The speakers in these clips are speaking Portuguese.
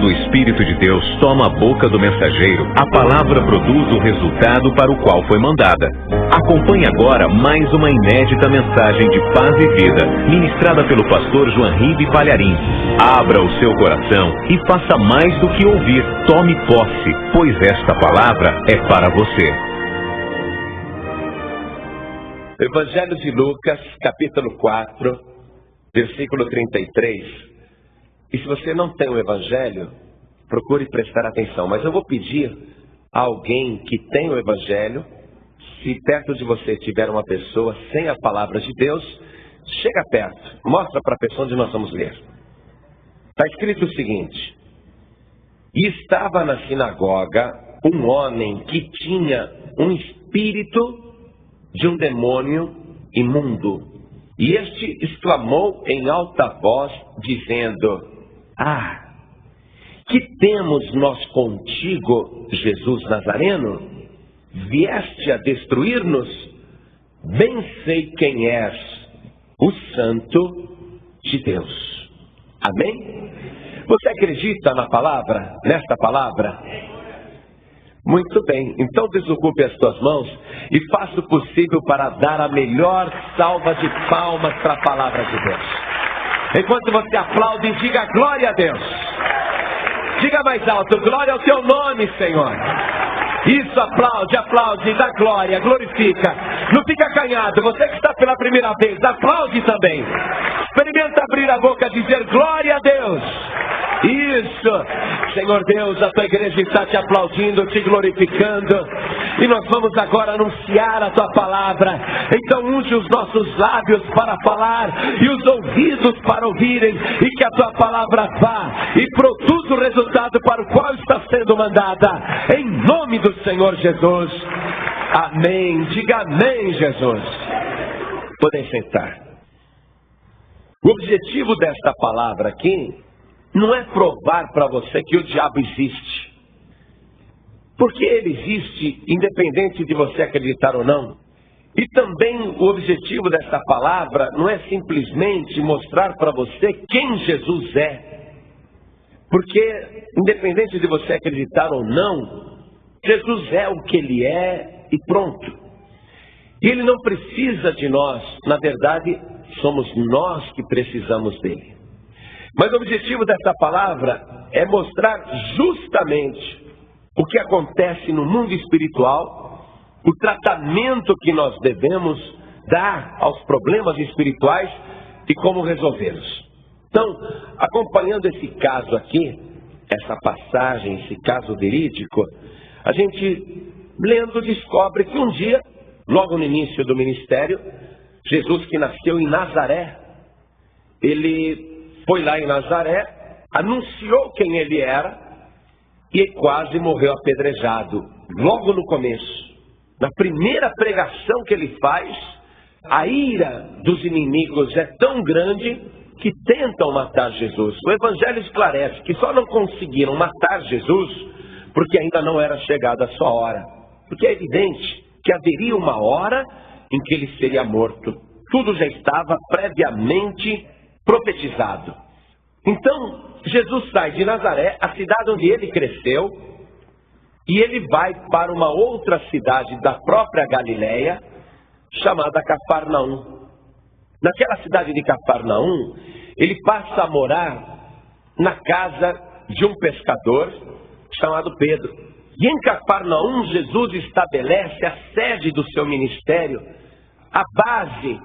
Quando o Espírito de Deus toma a boca do mensageiro, a palavra produz o resultado para o qual foi mandada. Acompanhe agora mais uma inédita mensagem de paz e vida, ministrada pelo pastor Joanribe Palharim. Abra o seu coração e faça mais do que ouvir. Tome posse, pois esta palavra é para você. Evangelho de Lucas, capítulo 4, versículo 33. E se você não tem o Evangelho, procure prestar atenção. Mas eu vou pedir a alguém que tem o Evangelho, se perto de você tiver uma pessoa sem a palavra de Deus, chega perto, mostra para a pessoa onde nós vamos ler. Está escrito o seguinte: e estava na sinagoga um homem que tinha um espírito de um demônio imundo. E este exclamou em alta voz, dizendo: que temos nós contigo, Jesus Nazareno? Vieste a destruir-nos? Bem sei quem és, o Santo de Deus. Amém? Você acredita na palavra, nesta palavra? Muito bem, então desocupe as tuas mãos e faça o possível para dar a melhor salva de palmas para a palavra de Deus. Enquanto você aplaude, diga glória a Deus. Diga mais alto: glória ao teu nome, Senhor. Isso, aplaude, dá glória, glorifica. Não fica acanhado, você que está pela primeira vez, aplaude também. Experimenta abrir a boca e dizer glória a Deus. Isso, Senhor Deus, a tua igreja está te aplaudindo, te glorificando. E nós vamos agora anunciar a tua palavra. Então unge os nossos lábios para falar e os ouvidos para ouvirem, e que a tua palavra vá e produza o resultado para o qual está sendo mandada, em nome do Senhor Jesus. Amém. Diga amém, Jesus. Podem sentar. O objetivo desta palavra aqui não é provar para você que o diabo existe, porque ele existe independente de você acreditar ou não. E também o objetivo desta palavra não é simplesmente mostrar para você quem Jesus é, porque independente de você acreditar ou não, Jesus é o que ele é e pronto. E ele não precisa de nós, na verdade somos nós que precisamos dele. Mas o objetivo dessa palavra é mostrar justamente o que acontece no mundo espiritual, o tratamento que nós devemos dar aos problemas espirituais e como resolvê-los. Então, acompanhando esse caso aqui, essa passagem, esse caso verídico, a gente, lendo, descobre que um dia, logo no início do ministério, Jesus, que nasceu em Nazaré, ele foi lá em Nazaré, anunciou quem ele era e quase morreu apedrejado. Logo no começo, na primeira pregação que ele faz, a ira dos inimigos é tão grande que tentam matar Jesus. O Evangelho esclarece que só não conseguiram matar Jesus porque ainda não era chegada a sua hora. Porque é evidente que haveria uma hora em que ele seria morto. Tudo já estava previamente profetizado. Então, Jesus sai de Nazaré, a cidade onde ele cresceu, e ele vai para uma outra cidade da própria Galileia, chamada Cafarnaum. Naquela cidade de Cafarnaum, ele passa a morar na casa de um pescador chamado Pedro. E em Cafarnaum, Jesus estabelece a sede do seu ministério, a base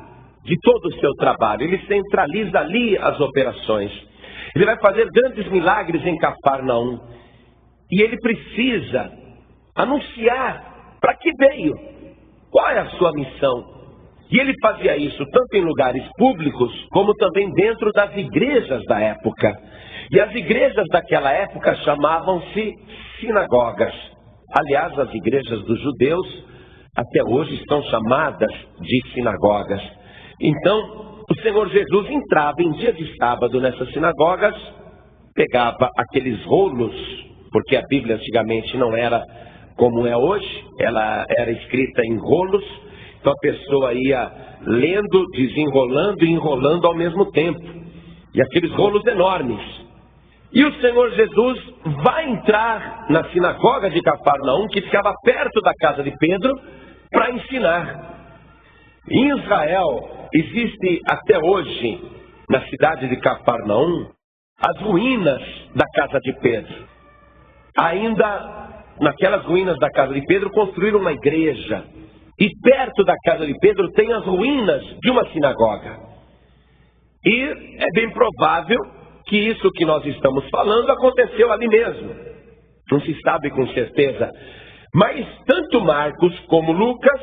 de todo o seu trabalho. Ele centraliza ali as operações. Ele vai fazer grandes milagres em Cafarnaum. E ele precisa anunciar para que veio, qual é a sua missão. E ele fazia isso tanto em lugares públicos, como também dentro das igrejas da época. E as igrejas daquela época chamavam-se sinagogas. Aliás, as igrejas dos judeus até hoje estão chamadas de sinagogas. Então, o Senhor Jesus entrava em dia de sábado nessas sinagogas, pegava aqueles rolos, porque a Bíblia antigamente não era como é hoje, ela era escrita em rolos, então a pessoa ia lendo, desenrolando e enrolando ao mesmo tempo. E aqueles rolos enormes. E o Senhor Jesus vai entrar na sinagoga de Cafarnaum, que ficava perto da casa de Pedro, para ensinar. Em Israel, existe até hoje, na cidade de Cafarnaum, as ruínas da casa de Pedro. Ainda naquelas ruínas da casa de Pedro, construíram uma igreja. E perto da casa de Pedro tem as ruínas de uma sinagoga. E é bem provável que isso que nós estamos falando aconteceu ali mesmo. Não se sabe com certeza. Mas tanto Marcos como Lucas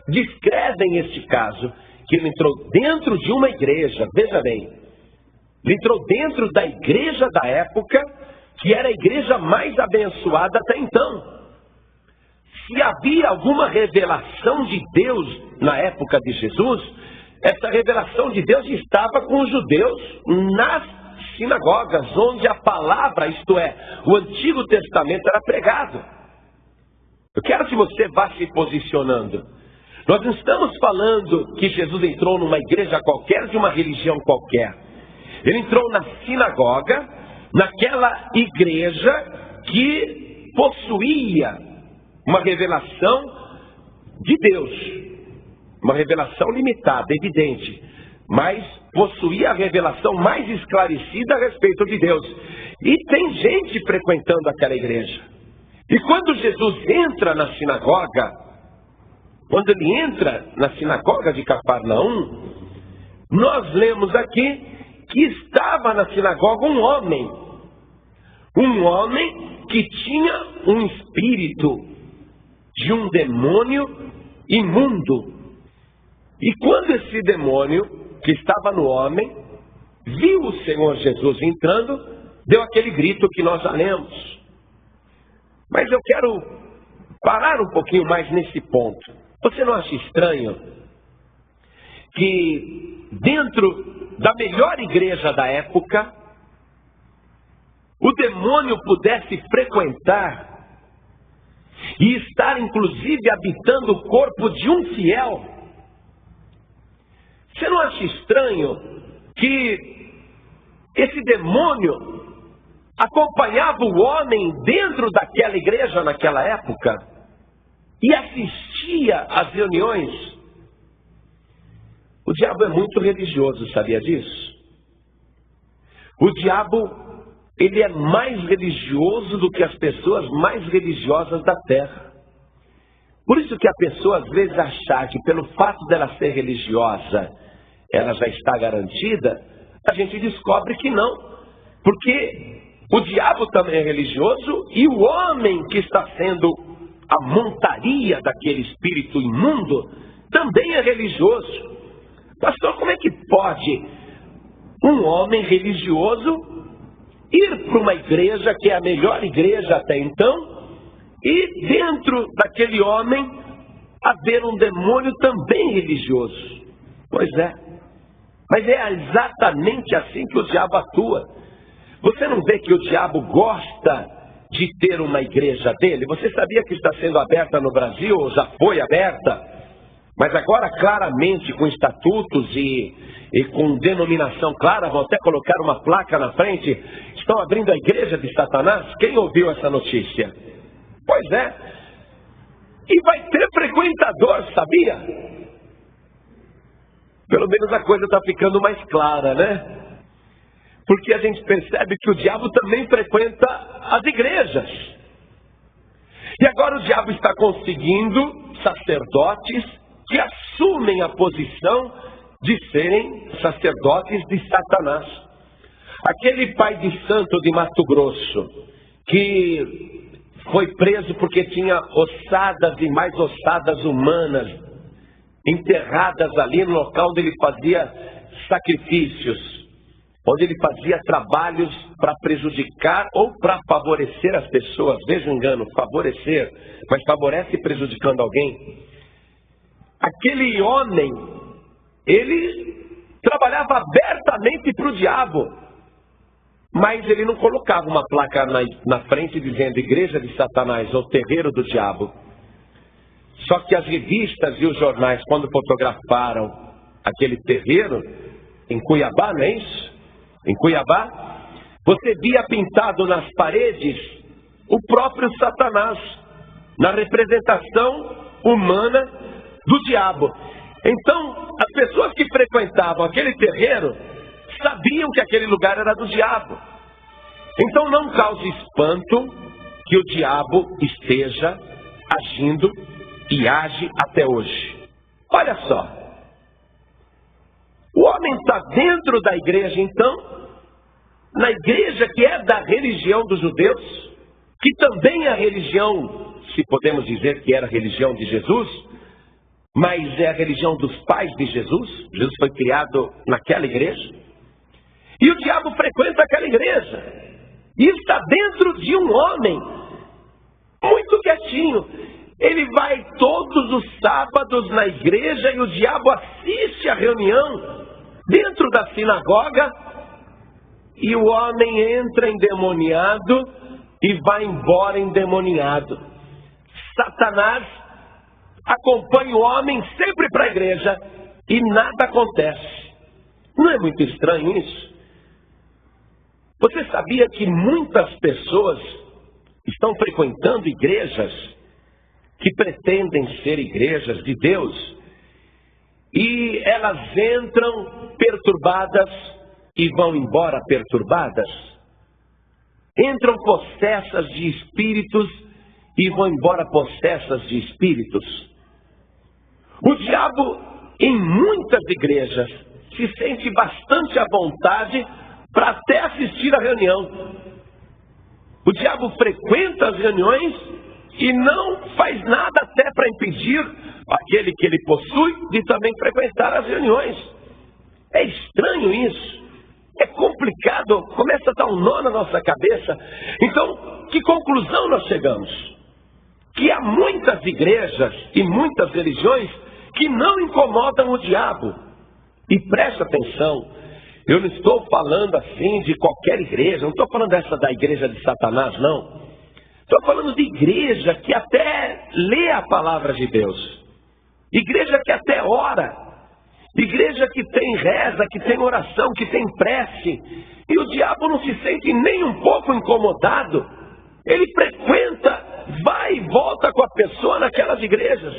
descrevem este caso, que ele entrou dentro de uma igreja. Veja bem, ele entrou dentro da igreja da época, que era a igreja mais abençoada até então. Se havia alguma revelação de Deus na época de Jesus, essa revelação de Deus estava com os judeus nas sinagogas, onde a palavra, isto é, o Antigo Testamento era pregado. Eu quero que você vá se posicionando. Nós não estamos falando que Jesus entrou numa igreja qualquer, de uma religião qualquer. Ele entrou na sinagoga, naquela igreja que possuía uma revelação de Deus. Uma revelação limitada, evidente. Mas possuía a revelação mais esclarecida a respeito de Deus. E tem gente frequentando aquela igreja. E quando Jesus entra na sinagoga, quando ele entra na sinagoga de Cafarnaum, nós lemos aqui que estava na sinagoga um homem que tinha um espírito de um demônio imundo. E quando esse demônio que estava no homem viu o Senhor Jesus entrando, deu aquele grito que nós já lemos. Mas eu quero parar um pouquinho mais nesse ponto. Você não acha estranho que dentro da melhor igreja da época, o demônio pudesse frequentar e estar inclusive habitando o corpo de um fiel? Você não acha estranho que esse demônio acompanhava o homem dentro daquela igreja naquela época e assistia às reuniões? O diabo é muito religioso, sabia disso? O diabo, ele é mais religioso do que as pessoas mais religiosas da terra. Por isso que a pessoa às vezes achar que pelo fato dela ser religiosa, ela já está garantida, a gente descobre que não. Porque o diabo também é religioso e o homem que está sendo a montaria daquele espírito imundo também é religioso. Pastor, como é que pode um homem religioso ir para uma igreja que é a melhor igreja até então e dentro daquele homem haver um demônio também religioso? Pois é. Mas é exatamente assim que o diabo atua. Você não vê que o diabo gosta de ter uma igreja dele? Você sabia que está sendo aberta no Brasil, ou já foi aberta? Mas agora claramente com estatutos e com denominação clara, vão até colocar uma placa na frente, estão abrindo a igreja de Satanás. Quem ouviu essa notícia? Pois é. E vai ter frequentador, sabia? Pelo menos a coisa está ficando mais clara, né? Porque a gente percebe que o diabo também frequenta as igrejas. E agora o diabo está conseguindo sacerdotes que assumem a posição de serem sacerdotes de Satanás. Aquele pai de santo de Mato Grosso, que foi preso porque tinha ossadas e mais ossadas humanas enterradas ali no local onde ele fazia sacrifícios, onde ele fazia trabalhos para prejudicar ou para favorecer as pessoas. Veja o engano, favorecer, mas favorece prejudicando alguém. Aquele homem, ele trabalhava abertamente para o diabo, mas ele não colocava uma placa na frente dizendo igreja de Satanás ou terreiro do diabo. Só que as revistas e os jornais, quando fotografaram aquele terreiro em Cuiabá, não é isso? Em Cuiabá, você via pintado nas paredes o próprio Satanás, na representação humana do diabo. Então, as pessoas que frequentavam aquele terreiro sabiam que aquele lugar era do diabo. Então não cause espanto que o diabo esteja agindo e age até hoje. Olha só, o homem está dentro da igreja, então, na igreja que é da religião dos judeus, que também é a religião, se podemos dizer que era a religião de Jesus, mas é a religião dos pais de Jesus. Jesus foi criado naquela igreja. E o diabo frequenta aquela igreja. E está dentro de um homem, muito quietinho. Ele vai todos os sábados na igreja e o diabo assiste a reunião dentro da sinagoga. E o homem entra endemoniado e vai embora endemoniado. Satanás acompanha o homem sempre para a igreja e nada acontece. Não é muito estranho isso? Você sabia que muitas pessoas estão frequentando igrejas que pretendem ser igrejas de Deus e elas entram perturbadas e vão embora perturbadas? Entram possessas de espíritos e vão embora possessas de espíritos. O diabo, em muitas igrejas, se sente bastante à vontade para até assistir a reunião. O diabo frequenta as reuniões e não faz nada até para impedir aquele que ele possui de também frequentar as reuniões. É estranho isso. É complicado. Começa a dar um nó na nossa cabeça. Então, que conclusão nós chegamos? Que há muitas igrejas e muitas religiões que não incomodam o diabo. E preste atenção, eu não estou falando assim de qualquer igreja, não estou falando dessa da igreja de Satanás, não. Estou falando de igreja que até lê a palavra de Deus. Igreja que até ora. Igreja que tem reza, que tem oração, que tem prece. E o diabo não se sente nem um pouco incomodado. Ele frequenta, vai e volta com a pessoa naquelas igrejas.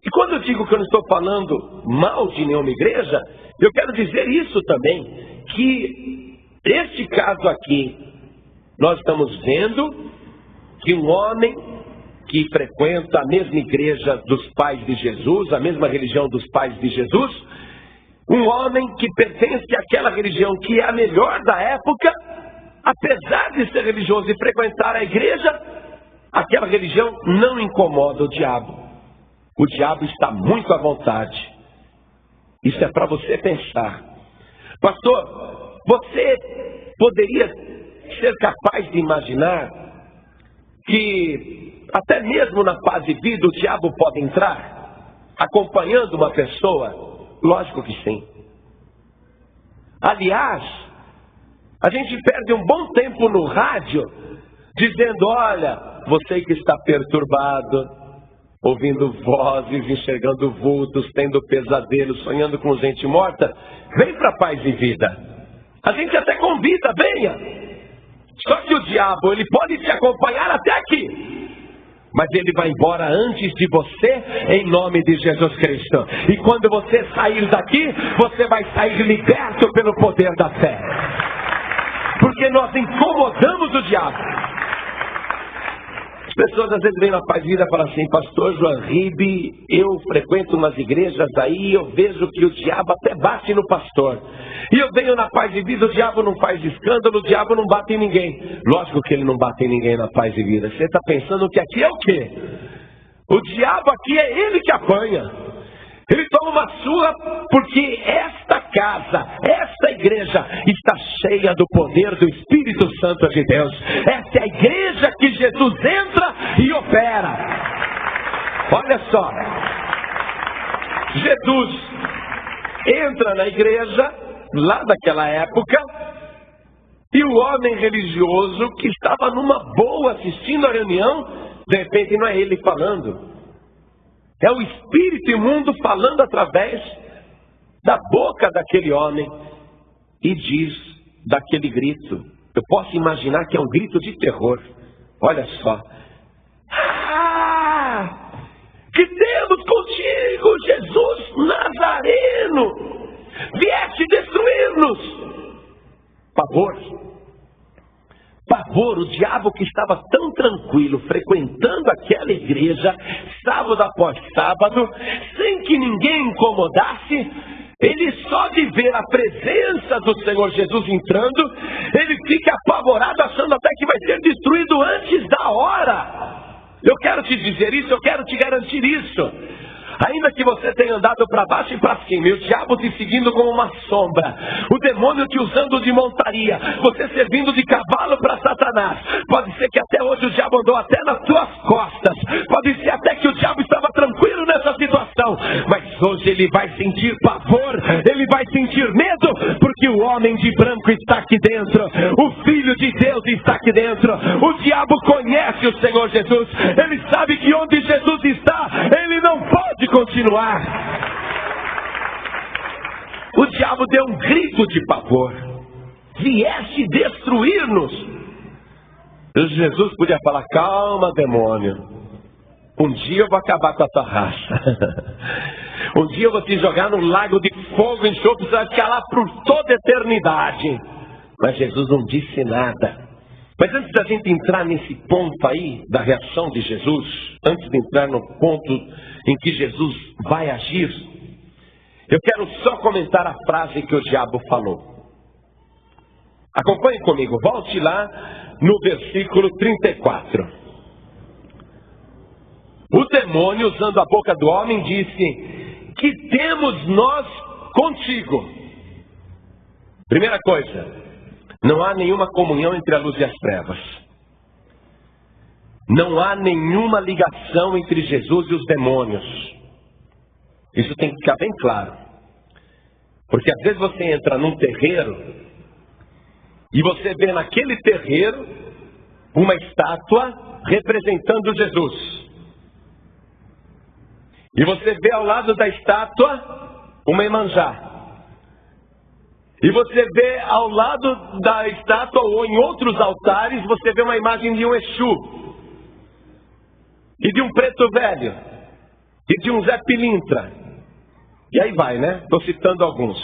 E quando eu digo que eu não estou falando mal de nenhuma igreja, eu quero dizer isso também, que este caso aqui, nós estamos vendo que um homem que frequenta a mesma igreja dos pais de Jesus, a mesma religião dos pais de Jesus, um homem que pertence àquela religião que é a melhor da época, apesar de ser religioso e frequentar a igreja, aquela religião não incomoda o diabo. O diabo está muito à vontade. Isso é para você pensar. Pastor, você poderia ser capaz de imaginar que até mesmo na paz e vida o diabo pode entrar acompanhando uma pessoa? Lógico que sim. Aliás, a gente perde um bom tempo no rádio dizendo: olha, você que está perturbado, ouvindo vozes, enxergando vultos, tendo pesadelos, sonhando com gente morta, vem para a paz e vida. A gente até convida, venha. Só que o diabo, ele pode te acompanhar até aqui, mas ele vai embora antes de você, em nome de Jesus Cristo. E quando você sair daqui, você vai sair liberto pelo poder da fé. Porque nós incomodamos o diabo. As pessoas às vezes vêm na paz e vida e falam assim: pastor João Ribe, eu frequento umas igrejas aí, eu vejo que o diabo até bate no pastor. E eu venho na paz e vida, o diabo não faz escândalo, o diabo não bate em ninguém. Lógico que ele não bate em ninguém na paz e vida. Você está pensando que aqui é o quê? O diabo aqui é ele que apanha. Ele toma uma surra porque esta casa, esta igreja está cheia do poder do Espírito Santo de Deus. Esta é a igreja que Jesus entra e opera. Olha só, Jesus entra na igreja lá daquela época e o homem religioso que estava numa boa assistindo a reunião, de repente não é ele falando. É o espírito imundo falando através da boca daquele homem. E diz daquele grito. Eu posso imaginar que é um grito de terror. Olha só. Ah! Que temos contigo, Jesus Nazareno! Vieste destruir-nos! Pavor. Pavor, o diabo que estava tão tranquilo, frequentando aquela igreja, sábado após sábado, sem que ninguém incomodasse, ele só de ver a presença do Senhor Jesus entrando, ele fica apavorado, achando até que vai ser destruído antes da hora. Eu quero te dizer isso, eu quero te garantir isso. Ainda que você tenha andado para baixo e para cima, e o diabo te seguindo como uma sombra, o demônio te usando de montaria, você servindo de cavalo para Satanás, pode ser que até hoje o diabo andou até nas tuas costas, pode ser até que o diabo estava tranquilo nessa situação, mas hoje ele vai sentir pavor, ele vai sentir medo, porque o homem de branco está aqui dentro, o Filho de Deus está aqui dentro, o diabo conhece o Senhor Jesus, ele sabe que onde Jesus está, ele não pode continuar. O diabo deu um grito de pavor. Vieste destruir-nos. Jesus podia falar: calma, demônio. Um dia eu vou acabar com a tua raça. Um dia eu vou te jogar no lago de fogo e enxofre, você vai ficar lá por toda a eternidade. Mas Jesus não disse nada. Mas antes da gente entrar nesse ponto aí, da reação de Jesus, antes de entrar no ponto em que Jesus vai agir, eu quero só comentar a frase que o diabo falou. Acompanhe comigo, volte lá no versículo 34. O demônio, usando a boca do homem, disse: que temos nós contigo? Primeira coisa, não há nenhuma comunhão entre a luz e as trevas. Não há nenhuma ligação entre Jesus e os demônios. Isso tem que ficar bem claro. Porque às vezes você entra num terreiro e você vê naquele terreiro uma estátua representando Jesus. E você vê ao lado da estátua uma Iemanjá. E você vê ao lado da estátua ou em outros altares, você vê uma imagem de um Exu. E de um preto velho. E de um Zé Pilintra. E aí vai, né? Estou citando alguns.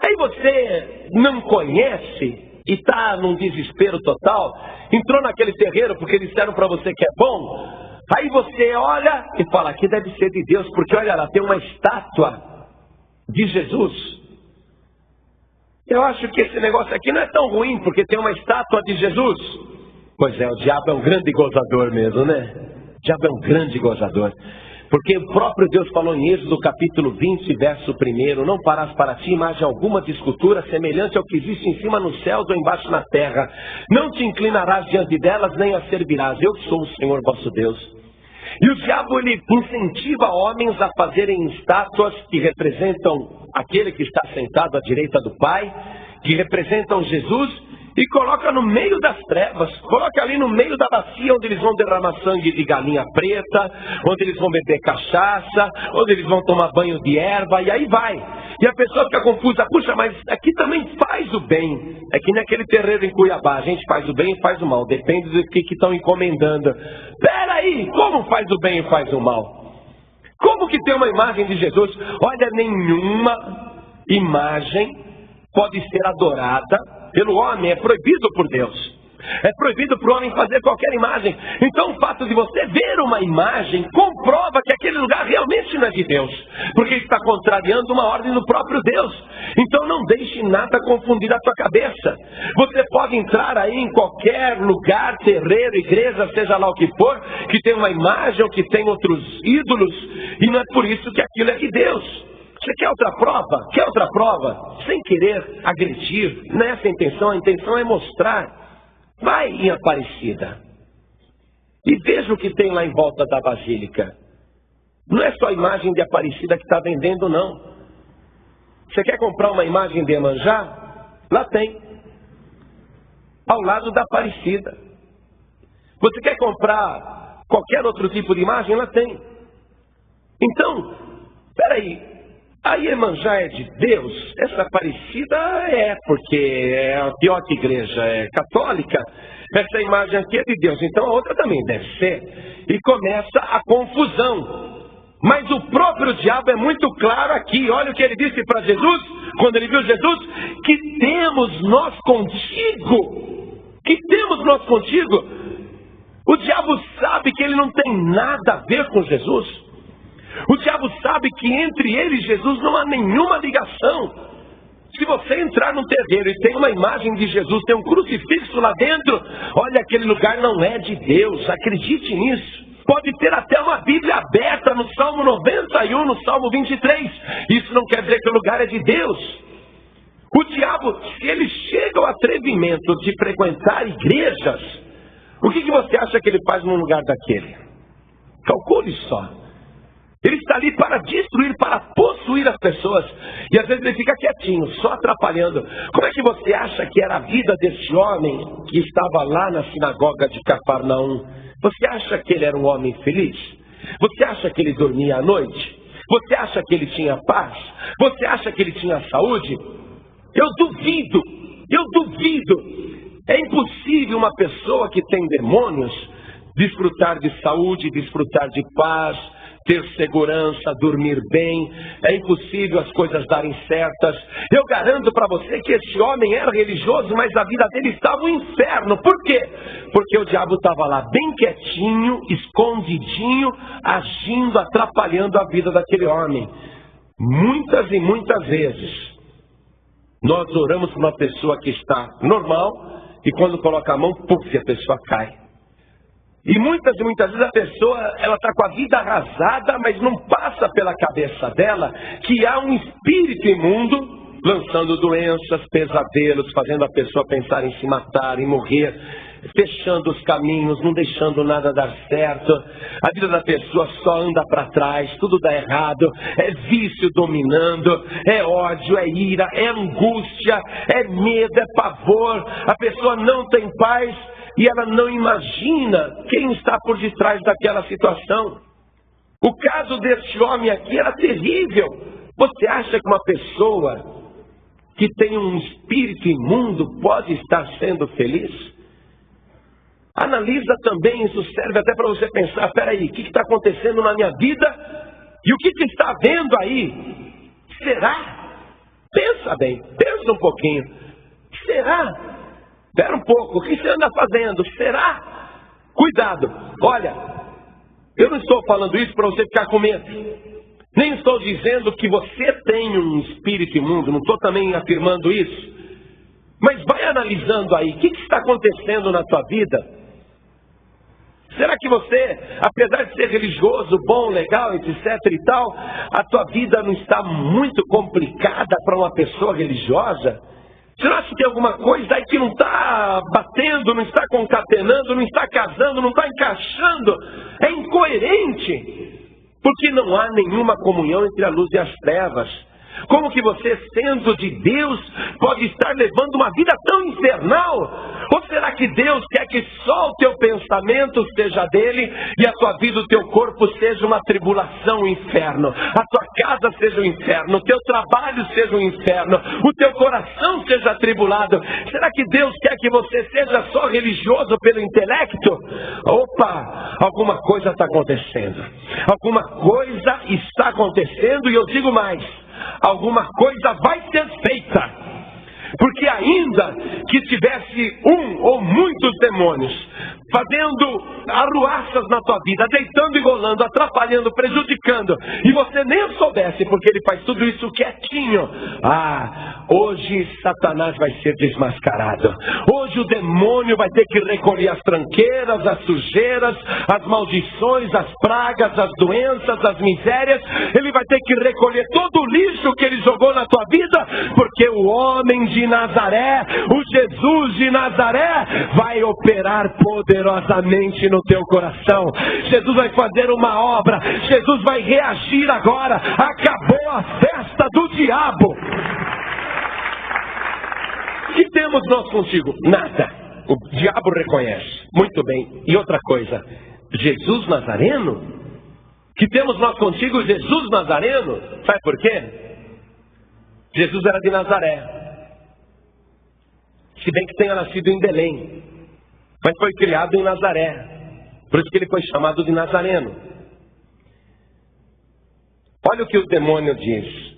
Aí você não conhece e está num desespero total. Entrou naquele terreiro porque disseram para você que é bom. Aí você olha e fala: aqui deve ser de Deus, porque olha lá, tem uma estátua de Jesus. Eu acho que esse negócio aqui não é tão ruim, porque tem uma estátua de Jesus. Pois é, o diabo é um grande gozador mesmo, né? O diabo é um grande gozador. Porque o próprio Deus falou em Êxodo capítulo 20, verso 1: não farás para ti imagem alguma de escultura semelhante ao que existe em cima nos céus ou embaixo na terra. Não te inclinarás diante delas, nem as servirás. Eu sou o Senhor vosso Deus. E o diabo, ele incentiva homens a fazerem estátuas que representam aquele que está sentado à direita do Pai, que representam Jesus, e coloca no meio das trevas, coloca ali no meio da bacia, onde eles vão derramar sangue de galinha preta, onde eles vão beber cachaça, onde eles vão tomar banho de erva, e aí vai. E a pessoa fica confusa: puxa, mas aqui também faz o bem. É que naquele terreiro em Cuiabá, a gente faz o bem e faz o mal, depende do que estão encomendando. Peraí, como faz o bem e faz o mal? Como que tem uma imagem de Jesus? Olha, nenhuma imagem pode ser adorada pelo homem, é proibido por Deus. É proibido para o homem fazer qualquer imagem. Então o fato de você ver uma imagem comprova que aquele lugar realmente não é de Deus, porque está contrariando uma ordem do próprio Deus. Então não deixe nada confundir a tua cabeça. Você pode entrar aí em qualquer lugar, terreiro, igreja, seja lá o que for, que tem uma imagem ou que tem outros ídolos, e não é por isso que aquilo é de Deus. Você quer outra prova? Quer outra prova? Sem querer agredir, não é essa a intenção é mostrar. Vai em Aparecida e veja o que tem lá em volta da basílica. Não é só a imagem de Aparecida que está vendendo, não. Você quer comprar uma imagem de Iemanjá? Lá tem, ao lado da Aparecida. Você quer comprar qualquer outro tipo de imagem? Lá tem. Então, peraí, A Iemanjá é de Deus? Essa Aparecida é, porque é a pior que igreja é católica. Essa imagem aqui é de Deus, então a outra também deve ser. E começa a confusão. Mas o próprio diabo é muito claro aqui. Olha o que ele disse para Jesus, quando ele viu Jesus: que temos nós contigo. Que temos nós contigo. O diabo sabe que ele não tem nada a ver com Jesus. O diabo sabe que entre ele e Jesus não há nenhuma ligação. Se você entrar num terreiro e tem uma imagem de Jesus, tem um crucifixo lá dentro, olha, aquele lugar não é de Deus, acredite nisso. Pode ter até uma Bíblia aberta no Salmo 91, no Salmo 23. Isso não quer dizer que o lugar é de Deus. O diabo, se ele chega ao atrevimento de frequentar igrejas, o que você acha que ele faz num lugar daquele? Calcule só. Ele está ali para destruir, para possuir as pessoas. E às vezes ele fica quietinho, só atrapalhando. Como é que você acha que era a vida desse homem que estava lá na sinagoga de Cafarnaum? Você acha que ele era um homem feliz? Você acha que ele dormia à noite? Você acha que ele tinha paz? Você acha que ele tinha saúde? Eu duvido. É impossível uma pessoa que tem demônios desfrutar de saúde, desfrutar de paz, ter segurança, dormir bem. É impossível as coisas darem certas. Eu garanto para você que esse homem era religioso, mas a vida dele estava um inferno. Por quê? Porque o diabo estava lá bem quietinho, escondidinho, agindo, atrapalhando a vida daquele homem. Muitas e muitas vezes nós oramos para uma pessoa que está normal e quando coloca a mão, puf, a pessoa cai. E muitas vezes a pessoa, ela está com a vida arrasada, mas não passa pela cabeça dela que há um espírito imundo lançando doenças, pesadelos, fazendo a pessoa pensar em se matar, em morrer, fechando os caminhos, não deixando nada dar certo. A vida da pessoa só anda para trás, tudo dá errado, é vício dominando, é ódio, é ira, é angústia, é medo, é pavor. A pessoa não tem paz e ela não imagina quem está por detrás daquela situação. O caso desse homem aqui era terrível. Você acha que uma pessoa que tem um espírito imundo pode estar sendo feliz? Analisa também, isso serve até para você pensar, peraí, o que está acontecendo na minha vida? E o que está vendo aí? Será? Pensa bem, pensa um pouquinho. Será? Espera um pouco, o que você anda fazendo? Será? Cuidado, olha, eu não estou falando isso para você ficar com medo. Nem estou dizendo que você tem um espírito imundo, não estou também afirmando isso. Mas vai analisando aí, o que está acontecendo na tua vida? Será que você, apesar de ser religioso, bom, legal, etc e tal, a tua vida não está muito complicada para uma pessoa religiosa? Você não acha que tem alguma coisa aí que não está batendo, não está concatenando, não está casando, não está encaixando? É incoerente, porque não há nenhuma comunhão entre a luz e as trevas. Como que você, sendo de Deus, pode estar levando uma vida tão infernal? Ou será que Deus quer que só o teu pensamento seja dele e a tua vida, o teu corpo seja uma tribulação, um inferno? A tua casa seja um inferno, o teu trabalho seja um inferno, o teu coração seja atribulado? Será que Deus quer que você seja só religioso pelo intelecto? Opa, alguma coisa está acontecendo. Alguma coisa está acontecendo e eu digo mais. Alguma coisa vai ser feita. Porque ainda que tivesse um ou muitos demônios fazendo arruaças na tua vida, deitando e rolando, atrapalhando, prejudicando, e você nem soubesse, porque ele faz tudo isso quietinho. Hoje Satanás vai ser desmascarado. Hoje o demônio vai ter que recolher as tranqueiras, as sujeiras, as maldições, as pragas, as doenças, as misérias. Ele vai ter que recolher todo o lixo que ele jogou na tua vida, porque o homem de Nazaré, o Jesus de Nazaré, vai operar poderosamente no teu coração. Jesus vai fazer uma obra. Jesus vai reagir agora. Acabou a festa do diabo. O que temos nós contigo? Nada. O diabo reconhece. Muito bem. E outra coisa, Jesus Nazareno? Que temos nós contigo, Jesus Nazareno? Sabe por quê? Jesus era de Nazaré. Se bem que tenha nascido em Belém, mas foi criado em Nazaré. Por isso que ele foi chamado de Nazareno. Olha o que o demônio diz.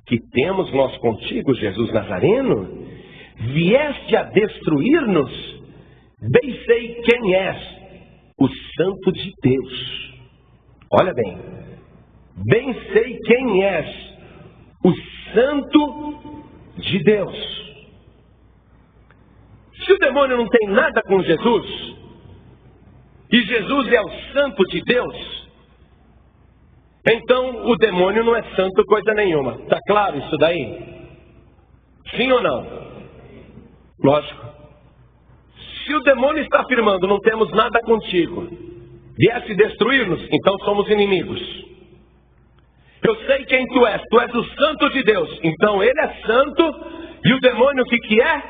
Que temos nós contigo, Jesus Nazareno? Vieste a destruir-nos? Bem sei quem és, o Santo de Deus. Olha bem. Bem sei quem és, o Santo de Deus. Se o demônio não tem nada com Jesus, e Jesus é o Santo de Deus, então o demônio não é santo coisa nenhuma. Está claro isso daí? Sim ou não? Lógico. Se o demônio está afirmando, não temos nada contigo, viesse destruir-nos, então somos inimigos. Eu sei quem tu és o Santo de Deus. Então ele é santo, e o demônio o que é?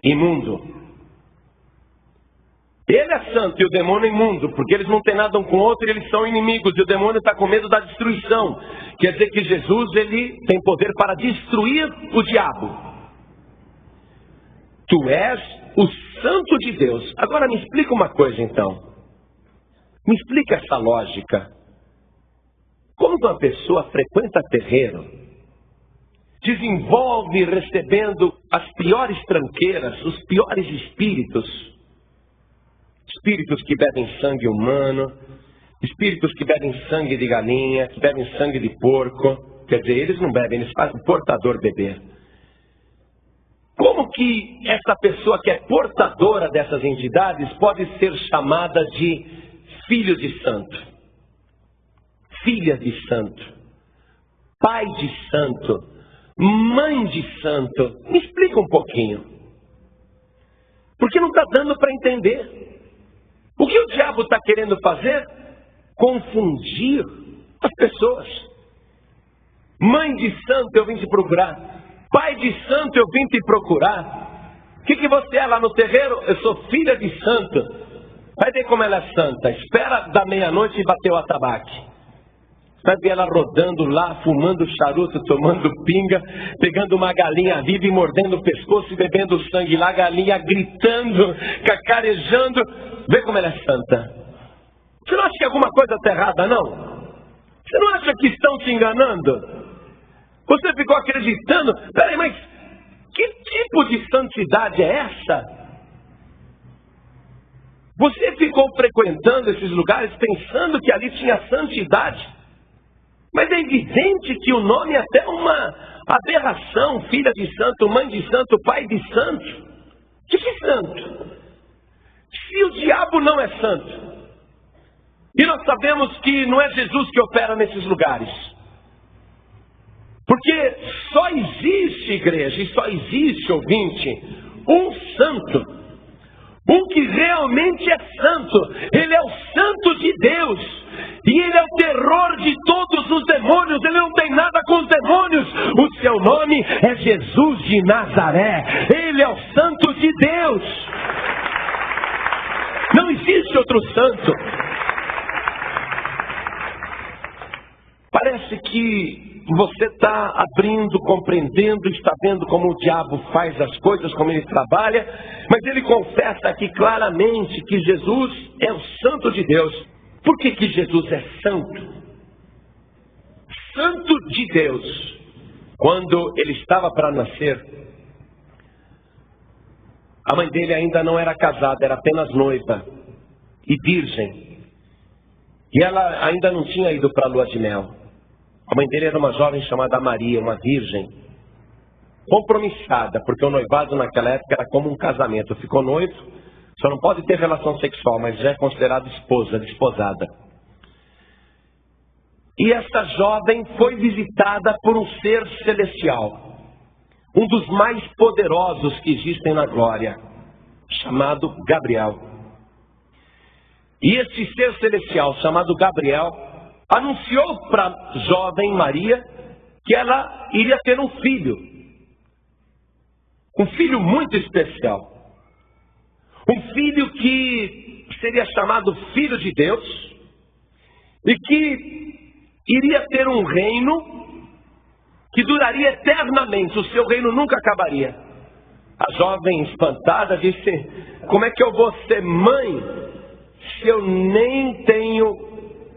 Imundo. Ele é santo e o demônio é imundo, porque eles não têm nada um com o outro e eles são inimigos, e o demônio está com medo da destruição. Quer dizer que Jesus, ele tem poder para destruir o diabo. Tu és o Santo de Deus. Agora me explica uma coisa então. Me explica essa lógica. Quando uma pessoa frequenta terreiro, desenvolve recebendo as piores tranqueiras, os piores espíritos, espíritos que bebem sangue humano, espíritos que bebem sangue de galinha, que bebem sangue de porco, quer dizer, eles não bebem, eles fazem o portador beber. Como que essa pessoa que é portadora dessas entidades pode ser chamada de filho de santo, filha de santo, pai de santo, mãe de santo? Me explica um pouquinho. Porque não está dando para entender. O que o diabo está querendo fazer? Confundir as pessoas. Mãe de santo eu vim te procurar. Pai de santo eu vim te procurar. O que você é lá no terreiro? Eu sou filha de santo. Vai ver como ela é santa. Espera da meia-noite e bater o atabaque. Vai ver ela rodando lá, fumando charuto, tomando pinga, pegando uma galinha viva e mordendo o pescoço e bebendo sangue lá, a galinha gritando, cacarejando. Vê como ela é santa. Você não acha que alguma coisa está errada, não? Você não acha que estão te enganando? Você ficou acreditando? Peraí, mas que tipo de santidade é essa? Você ficou frequentando esses lugares pensando que ali tinha santidade? Mas é evidente que o nome é até uma aberração. Filha de santo, mãe de santo, pai de santo. Que santo? Se o diabo não é santo, e nós sabemos que não é Jesus que opera nesses lugares, porque só existe, igreja, e só existe, ouvinte, um santo, um que realmente é santo. Ele é o Santo de Deus, e ele é o terror de todos os demônios. Ele não tem nada com os demônios. O seu nome é Jesus de Nazaré. Ele é o Santo de Deus. Não existe outro santo. Parece que você está abrindo, compreendendo, está vendo como o diabo faz as coisas, como ele trabalha, mas ele confessa aqui claramente que Jesus é o Santo de Deus. Por que Jesus é santo? Santo de Deus. Quando ele estava para nascer, a mãe dele ainda não era casada, era apenas noiva e virgem. E ela ainda não tinha ido para a lua de mel. A mãe dele era uma jovem chamada Maria, uma virgem, compromissada, porque o noivado naquela época era como um casamento. Ficou noivo, só não pode ter relação sexual, mas já é considerado esposa, desposada. E essa jovem foi visitada por um ser celestial, um dos mais poderosos que existem na glória, chamado Gabriel. E esse ser celestial, chamado Gabriel, anunciou para a jovem Maria que ela iria ter um filho muito especial. Um filho que seria chamado Filho de Deus e que iria ter um reino que duraria eternamente, o seu reino nunca acabaria. A jovem espantada disse: como é que eu vou ser mãe se eu nem tenho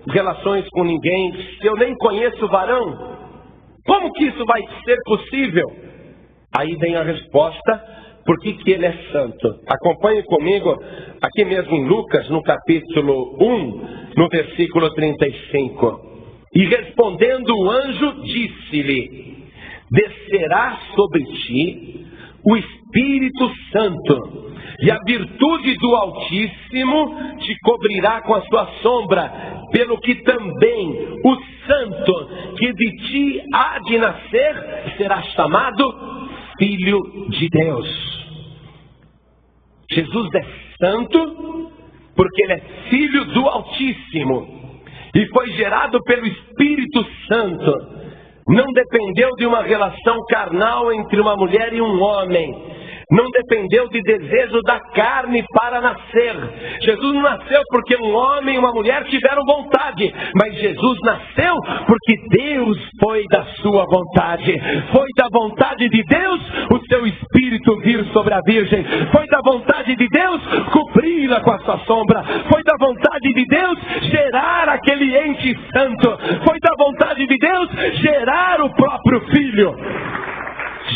relações com ninguém, se eu nem conheço o varão? Como que isso vai ser possível? Aí vem a resposta: por que ele é santo? Acompanhe comigo, aqui mesmo em Lucas, no capítulo 1, no versículo 35. E respondendo o anjo, disse-lhe: descerá sobre ti o Espírito Santo, e a virtude do Altíssimo te cobrirá com a sua sombra, pelo que também o santo que de ti há de nascer será chamado Filho de Deus. Jesus é santo porque ele é filho do Altíssimo e foi gerado pelo Espírito Santo. Não dependeu de uma relação carnal entre uma mulher e um homem. Não dependeu de desejo da carne para nascer. Jesus não nasceu porque um homem e uma mulher tiveram vontade, mas Jesus nasceu porque Deus foi da sua vontade. Foi da vontade de Deus o seu Espírito vir sobre a Virgem. Foi da vontade de Deus cobri-la com a sua sombra. Foi da vontade de Deus gerar aquele ente santo. Foi da vontade de Deus gerar o próprio Filho.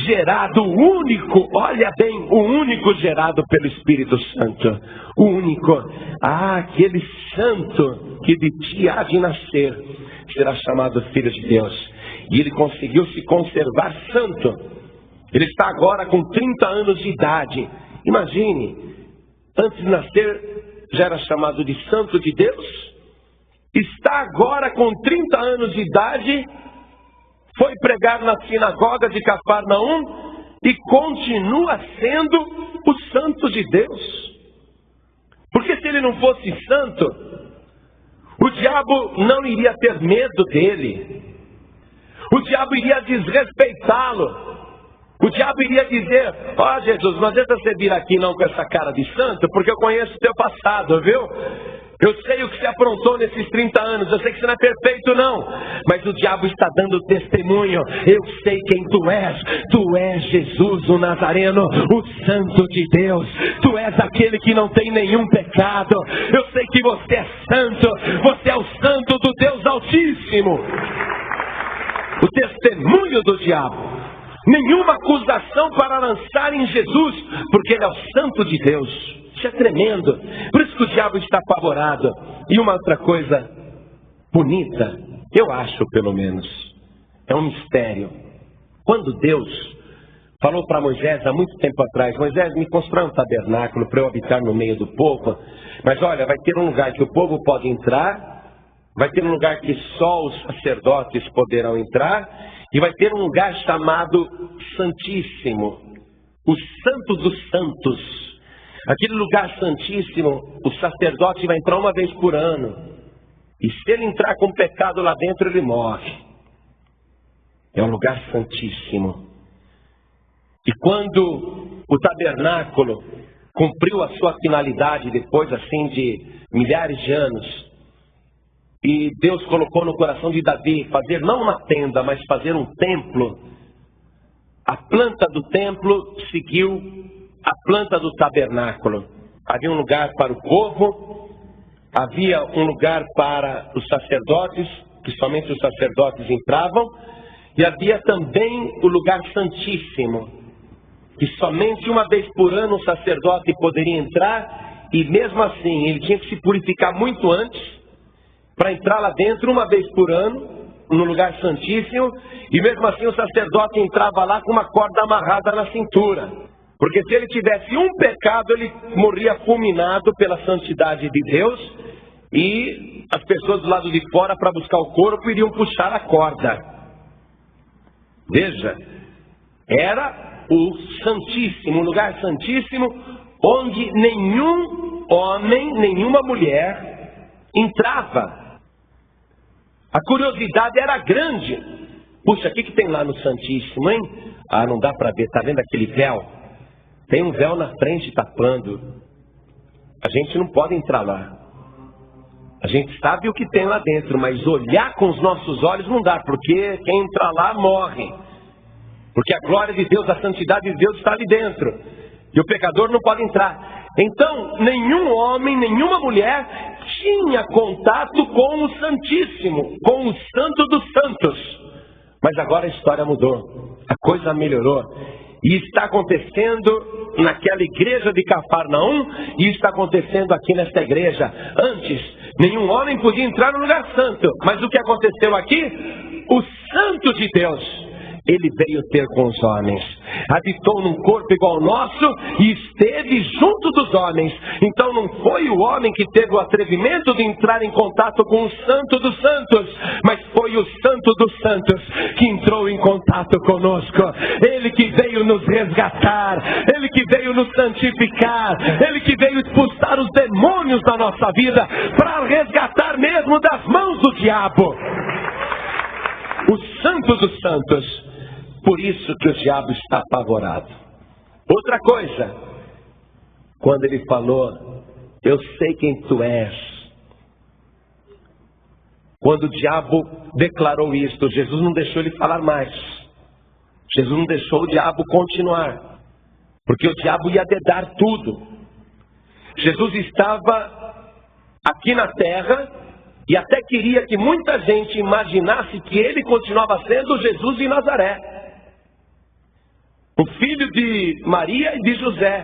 Gerado único, olha bem, o único gerado pelo Espírito Santo. O único. Aquele santo que de ti há de nascer será chamado Filho de Deus. E ele conseguiu se conservar santo. Ele está agora com 30 anos de idade. Imagine, antes de nascer já era chamado de Santo de Deus. Está agora com 30 anos de idade. Foi pregar na sinagoga de Cafarnaum e continua sendo o santo de Deus. Porque se ele não fosse santo, o diabo não iria ter medo dele. O diabo iria desrespeitá-lo. O diabo iria dizer: ó Jesus, não adianta você vir aqui não com essa cara de santo, porque eu conheço o teu passado, viu? Eu sei o que você aprontou nesses 30 anos. Eu sei que você não é perfeito não, mas o diabo está dando testemunho. Eu sei quem tu és. Tu és Jesus o Nazareno, o Santo de Deus. Tu és aquele que não tem nenhum pecado. Eu sei que você é santo. Você é o santo do Deus Altíssimo. O testemunho do diabo. Nenhuma acusação para lançar em Jesus, porque ele é o santo de Deus. Isso é tremendo. Por isso que o diabo está apavorado. E uma outra coisa bonita, eu acho pelo menos, é um mistério. Quando Deus falou para Moisés há muito tempo atrás: Moisés, me constrói um tabernáculo para eu habitar no meio do povo. Mas olha, vai ter um lugar que o povo pode entrar, vai ter um lugar que só os sacerdotes poderão entrar, e vai ter um lugar chamado Santíssimo, o Santo dos Santos. Aquele lugar santíssimo, o sacerdote vai entrar uma vez por ano. E se ele entrar com pecado lá dentro, ele morre. É um lugar santíssimo. E quando o tabernáculo cumpriu a sua finalidade, depois assim de milhares de anos, e Deus colocou no coração de Davi fazer não uma tenda, mas fazer um templo, a planta do templo seguiu a planta do tabernáculo. Havia um lugar para o povo, havia um lugar para os sacerdotes, que somente os sacerdotes entravam, e havia também o lugar santíssimo, que somente uma vez por ano o sacerdote poderia entrar, e mesmo assim ele tinha que se purificar muito antes, para entrar lá dentro uma vez por ano, no lugar santíssimo, e mesmo assim o sacerdote entrava lá com uma corda amarrada na cintura. Porque se ele tivesse um pecado, ele morria fulminado pela santidade de Deus, e as pessoas do lado de fora, para buscar o corpo, iriam puxar a corda. Veja, era o Santíssimo, um lugar santíssimo, onde nenhum homem, nenhuma mulher entrava. A curiosidade era grande. Puxa, o que tem lá no Santíssimo, hein? Ah, não dá para ver, tá vendo aquele véu? Tem um véu na frente tapando. A gente não pode entrar lá. A gente sabe o que tem lá dentro, mas olhar com os nossos olhos não dá, porque quem entrar lá morre. Porque a glória de Deus, a santidade de Deus está ali dentro. E o pecador não pode entrar. Então, nenhum homem, nenhuma mulher tinha contato com o Santíssimo, com o Santo dos Santos. Mas agora a história mudou. A coisa melhorou. E está acontecendo naquela igreja de Cafarnaum, e está acontecendo aqui nesta igreja. Antes, nenhum homem podia entrar no lugar santo. Mas o que aconteceu aqui? O Santo de Deus, ele veio ter com os homens, habitou num corpo igual ao nosso e esteve junto dos homens. Então não foi o homem que teve o atrevimento de entrar em contato com o Santo dos Santos, mas foi o Santo dos Santos que entrou em contato conosco. Ele que veio nos resgatar, ele que veio nos santificar, ele que veio expulsar os demônios da nossa vida, para resgatar mesmo das mãos do diabo. O Santo dos Santos. Por isso que o diabo está apavorado. Outra coisa, quando ele falou, eu sei quem tu és. Quando o diabo declarou isto, Jesus não deixou ele falar mais. Jesus não deixou o diabo continuar. Porque o diabo ia dedar tudo. Jesus estava aqui na terra e até queria que muita gente imaginasse que ele continuava sendo Jesus de Nazaré. O filho de Maria e de José,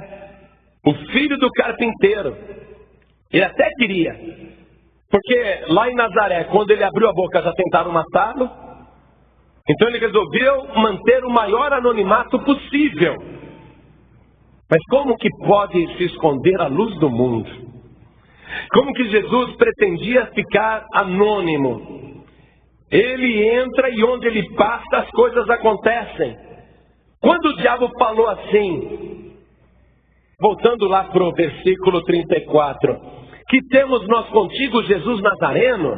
o filho do carpinteiro. Ele até queria, porque lá em Nazaré, quando ele abriu a boca, já tentaram matá-lo. Então ele resolveu manter o maior anonimato possível. Mas como que pode se esconder a luz do mundo? Como que Jesus pretendia ficar anônimo? Ele entra e onde ele passa as coisas acontecem. Quando o diabo falou assim, voltando lá para o versículo 34, que temos nós contigo, Jesus Nazareno,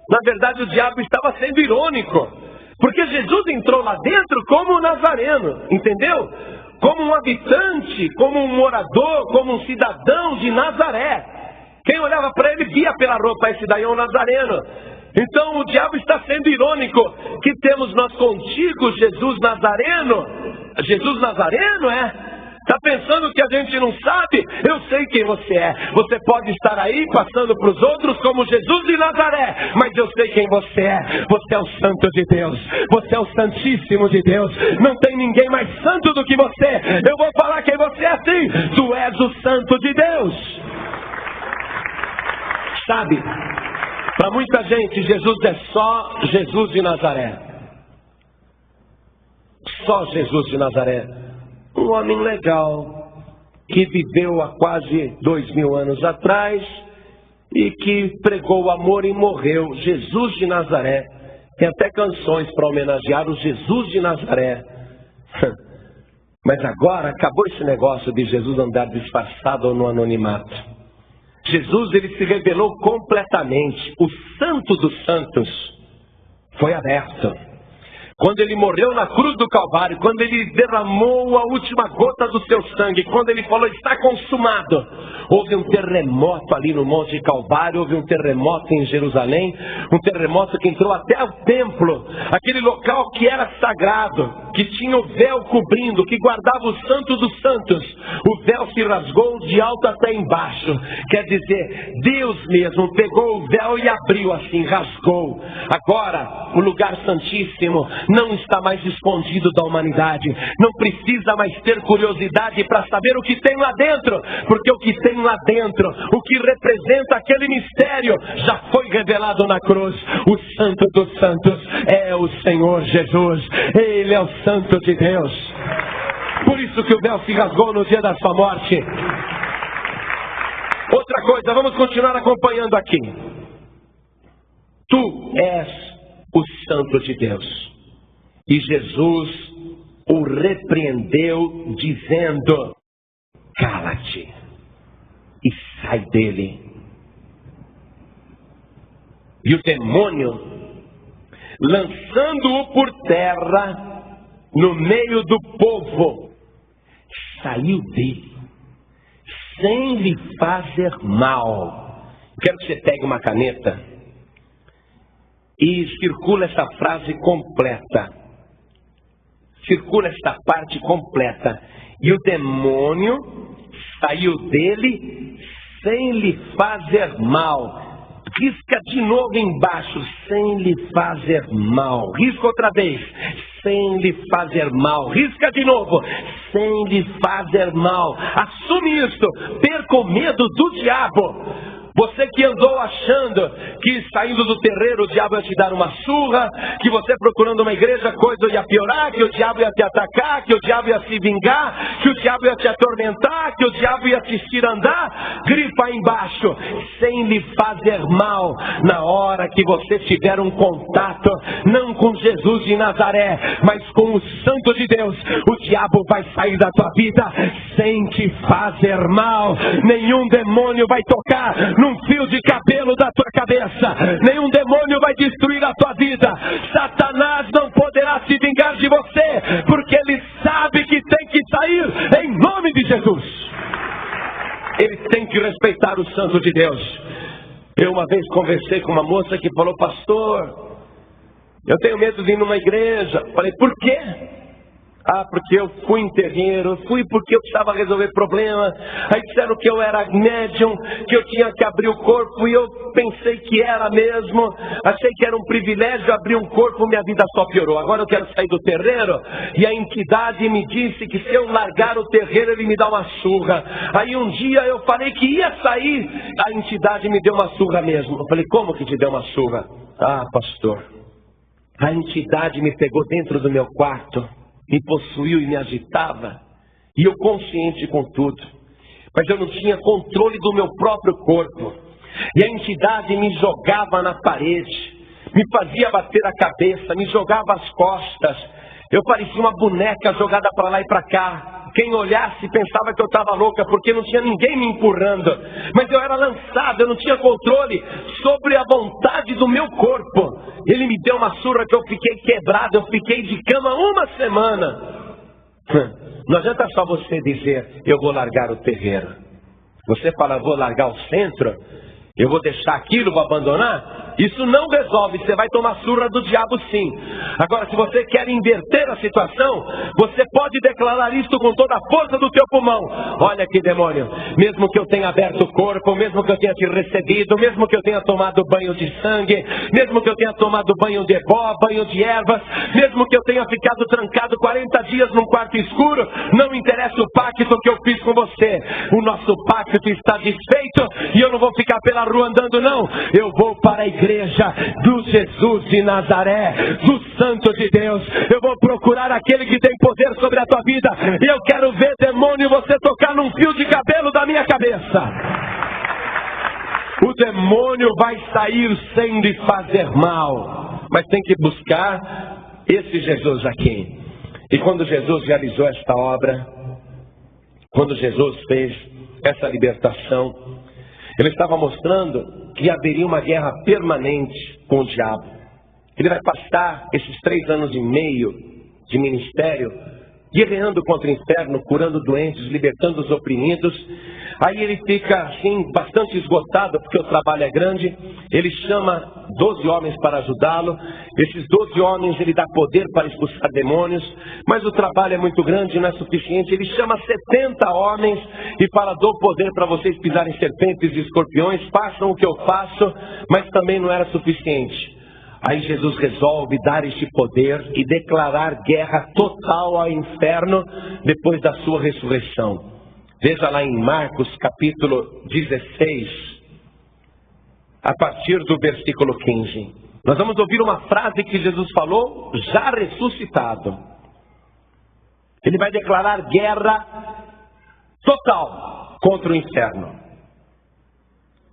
na verdade o diabo estava sendo irônico, porque Jesus entrou lá dentro como Nazareno, entendeu? Como um habitante, como um morador, como um cidadão de Nazaré. Quem olhava para ele via pela roupa, esse daí é um Nazareno. Então o diabo está sendo irônico. Que temos nós contigo, Jesus Nazareno? Jesus Nazareno, é? Está pensando que a gente não sabe? Eu sei quem você é. Você pode estar aí passando para os outros como Jesus de Nazaré, mas eu sei quem você é. Você é o Santo de Deus. Você é o Santíssimo de Deus. Não tem ninguém mais santo do que você. Eu vou falar quem você é assim. Tu és o Santo de Deus. Sabe? Para muita gente, Jesus é só Jesus de Nazaré. Só Jesus de Nazaré. Um homem legal, que viveu há quase 2000 anos atrás e que pregou o amor e morreu. Jesus de Nazaré. Tem até canções para homenagear o Jesus de Nazaré. Mas agora acabou esse negócio de Jesus andar disfarçado ou no anonimato. Jesus, ele se revelou completamente. O Santo dos Santos foi aberto. Quando ele morreu na cruz do Calvário, quando ele derramou a última gota do seu sangue, quando ele falou, está consumado, houve um terremoto ali no Monte Calvário, houve um terremoto em Jerusalém, um terremoto que entrou até o templo, aquele local que era sagrado, que tinha o véu cobrindo, que guardava o Santo dos Santos. O véu se rasgou de alto até embaixo. Quer dizer, Deus mesmo pegou o véu e abriu assim, rasgou. Agora, o lugar santíssimo não está mais escondido da humanidade. Não precisa mais ter curiosidade para saber o que tem lá dentro, porque o que tem lá dentro, o que representa aquele mistério, já foi revelado na cruz. O Santo dos Santos é o Senhor Jesus. Ele é o Santo de Deus. Por isso que o véu se rasgou no dia da sua morte. Outra coisa, vamos continuar acompanhando aqui. Tu és o Santo de Deus. E Jesus o repreendeu, dizendo, cala-te e sai dele. E o demônio, lançando-o por terra, no meio do povo, saiu dele, sem lhe fazer mal. Quero que você pegue uma caneta e circula essa frase completa. circula esta parte completa. E o demônio saiu dele sem lhe fazer mal. Risca de novo embaixo, sem lhe fazer mal. Risca outra vez, sem lhe fazer mal. Risca de novo, sem lhe fazer mal. Assume isso, perca o medo do diabo. Você que andou achando que saindo do terreiro o diabo ia te dar uma surra, que você procurando uma igreja a coisa ia piorar, que o diabo ia te atacar, que o diabo ia se vingar, que o diabo ia te atormentar, que o diabo ia te cirandar, grifa aí embaixo, sem lhe fazer mal. Na hora que você tiver um contato, não com Jesus de Nazaré, mas com o Santo de Deus, o diabo vai sair da tua vida sem te fazer mal. Nenhum demônio vai tocar num fio de cabelo da tua cabeça. Nenhum demônio vai destruir a tua vida. Satanás não poderá se vingar de você, porque ele sabe que tem que sair em nome de Jesus. Ele tem que respeitar o Santo de Deus. Eu uma vez conversei com uma moça que falou: pastor, eu tenho medo de ir numa igreja. Falei: por quê? Ah, porque eu fui em terreiro, fui porque eu precisava resolver problema. Aí disseram que eu era médium, que eu tinha que abrir o corpo, e eu pensei que era mesmo. Achei que era um privilégio abrir um corpo, minha vida só piorou. Agora eu quero sair do terreiro, e a entidade me disse que se eu largar o terreiro, ele me dá uma surra. Aí um dia eu falei que ia sair, a entidade me deu uma surra mesmo. Eu falei: como que te deu uma surra? Ah, pastor, a entidade me pegou dentro do meu quarto, me possuiu e me agitava, e eu consciente com tudo, mas eu não tinha controle do meu próprio corpo, e a entidade me jogava na parede, me fazia bater a cabeça, me jogava as costas, eu parecia uma boneca jogada para lá e para cá. Quem olhasse pensava que eu estava louca, porque não tinha ninguém me empurrando, mas eu era lançado, eu não tinha controle sobre a vontade do meu corpo. Ele me deu uma surra que eu fiquei quebrado, eu fiquei de cama uma semana. Não adianta só você dizer: eu vou largar o terreiro. Você fala: vou largar o centro, eu vou deixar aquilo, vou abandonar. Isso não resolve, você vai tomar surra do diabo sim. Agora, se você quer inverter a situação, você pode declarar isto com toda a força do teu pulmão: olha aqui, demônio, mesmo que eu tenha aberto o corpo, mesmo que eu tenha te recebido, mesmo que eu tenha tomado banho de sangue, mesmo que eu tenha tomado banho de ebó, banho de ervas, mesmo que eu tenha ficado trancado 40 dias num quarto escuro, não interessa o pacto que eu fiz com você. O nosso pacto está desfeito, e eu não vou ficar pela rua andando não. Eu vou para a igreja do Jesus de Nazaré, do Santo de Deus. Eu vou procurar aquele que tem poder sobre a tua vida, e eu quero ver, demônio, você tocar num fio de cabelo da minha cabeça. O demônio vai sair sem lhe fazer mal, mas tem que buscar esse Jesus aqui. E quando Jesus realizou esta obra, quando Jesus fez essa libertação, ele estava mostrando que haveria uma guerra permanente com o diabo. Ele vai passar esses 3 anos e meio de ministério guerreando contra o inferno, curando doentes, libertando os oprimidos. Aí ele fica assim bastante esgotado, porque o trabalho é grande. Ele chama 12 homens para ajudá-lo. Esses 12 homens ele dá poder para expulsar demônios, mas o trabalho é muito grande, não é suficiente. Ele chama 70 homens e fala: dou poder para vocês pisarem serpentes e escorpiões, façam o que eu faço. Mas também não era suficiente. Aí Jesus resolve dar este poder e declarar guerra total ao inferno depois da sua ressurreição. Veja lá em Marcos capítulo 16, a partir do versículo 15. Nós vamos ouvir uma frase que Jesus falou já ressuscitado. Ele vai declarar guerra total contra o inferno.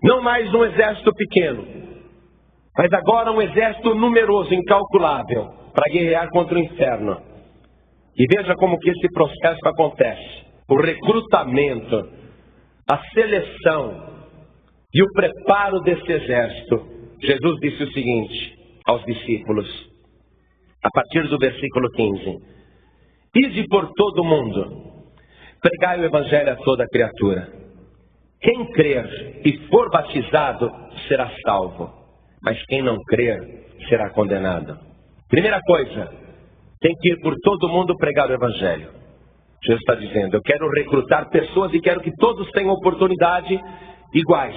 Não mais um exército pequeno, mas agora um exército numeroso, incalculável, para guerrear contra o inferno. E veja como que esse processo acontece. O recrutamento, a seleção e o preparo desse exército. Jesus disse o seguinte aos discípulos, a partir do versículo 15: ide por todo o mundo, pregai o evangelho a toda criatura. Quem crer e for batizado será salvo, mas quem não crer será condenado. Primeira coisa, tem que ir por todo mundo pregar o Evangelho. Jesus está dizendo, eu quero recrutar pessoas e quero que todos tenham oportunidade iguais.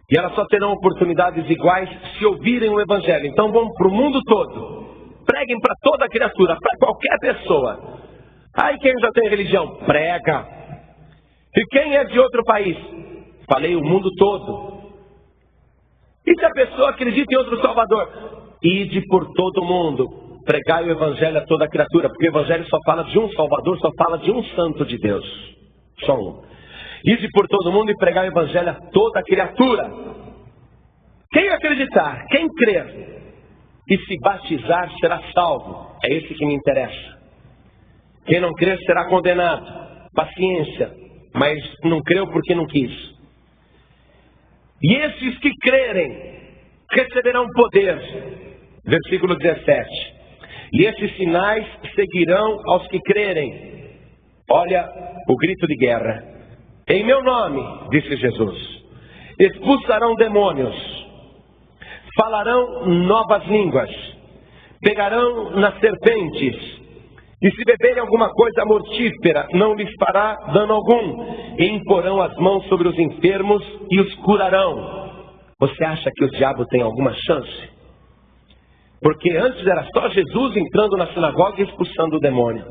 E elas só terão oportunidades iguais se ouvirem o Evangelho. Então vão para o mundo todo. Preguem para toda criatura, para qualquer pessoa. Aí quem já tem religião? Prega. E quem é de outro país? Falei, o mundo todo. E se a pessoa acredita em outro Salvador? Ide por todo mundo. Pregai o Evangelho a toda criatura. Porque o Evangelho só fala de um Salvador, só fala de um Santo de Deus. Só um. Ide por todo mundo e pregai o Evangelho a toda criatura. Quem acreditar, quem crer e se batizar será salvo. É esse que me interessa. Quem não crer será condenado. Paciência. Mas não creu porque não quis. E esses que crerem receberão poder. Versículo 17. E esses sinais seguirão aos que crerem. Olha o grito de guerra. Em meu nome, disse Jesus, expulsarão demônios, falarão novas línguas, pegarão nas serpentes, e se beberem alguma coisa mortífera, não lhes fará dano algum, e imporão as mãos sobre os enfermos e os curarão. Você acha que o diabo tem alguma chance? Porque antes era só Jesus entrando na sinagoga e expulsando o demônio.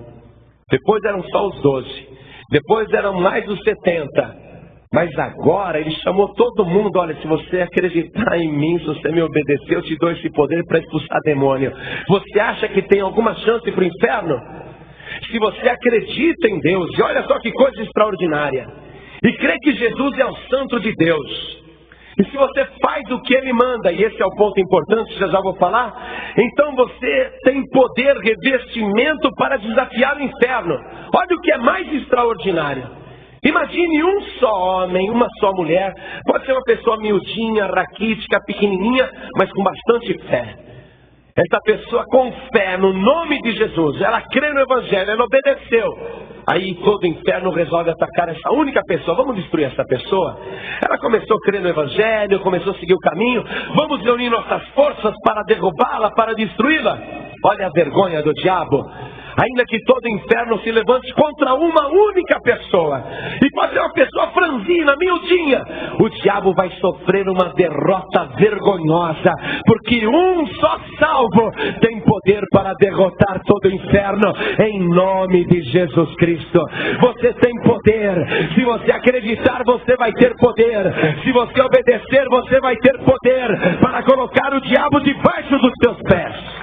Depois eram só os 12. Depois eram mais os 70. Mas agora ele chamou todo mundo. Olha, se você acreditar em mim, se você me obedecer, eu te dou esse poder para expulsar demônio. Você acha que tem alguma chance para o inferno? Se você acredita em Deus, e olha só que coisa extraordinária, e crê que Jesus é o Santo de Deus, e se você faz o que Ele manda, e esse é o ponto importante, já vou falar, então você tem poder, revestimento para desafiar o inferno. Olha o que é mais extraordinário. Imagine um só homem, uma só mulher, pode ser uma pessoa miudinha, raquítica, pequenininha, mas com bastante fé. Essa pessoa com fé no nome de Jesus, ela crê no Evangelho, ela obedeceu. Aí todo o inferno resolve atacar essa única pessoa. Vamos destruir essa pessoa? Ela começou a crer no Evangelho, começou a seguir o caminho. Vamos reunir nossas forças para derrubá-la, para destruí-la. Olha a vergonha do diabo. Ainda que todo o inferno se levante contra uma única pessoa, e pode ser uma pessoa franzina, miudinha, o diabo vai sofrer uma derrota vergonhosa, porque um só salvo tem poder para derrotar todo o inferno, em nome de Jesus Cristo. Você tem poder. Se você acreditar, você vai ter poder. Se você obedecer, você vai ter poder para colocar o diabo debaixo dos seus pés.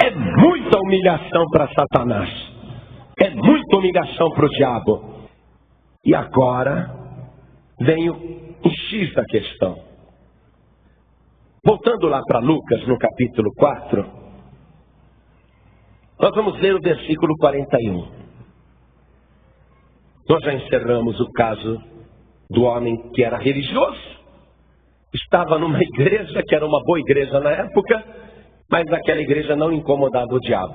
É muita humilhação para Satanás. É muita humilhação para o diabo. E agora vem o X da questão. Voltando lá para Lucas, no capítulo 4, nós vamos ler o versículo 41. Nós já encerramos o caso do homem que era religioso, estava numa igreja que era uma boa igreja na época, mas aquela igreja não incomodava o diabo.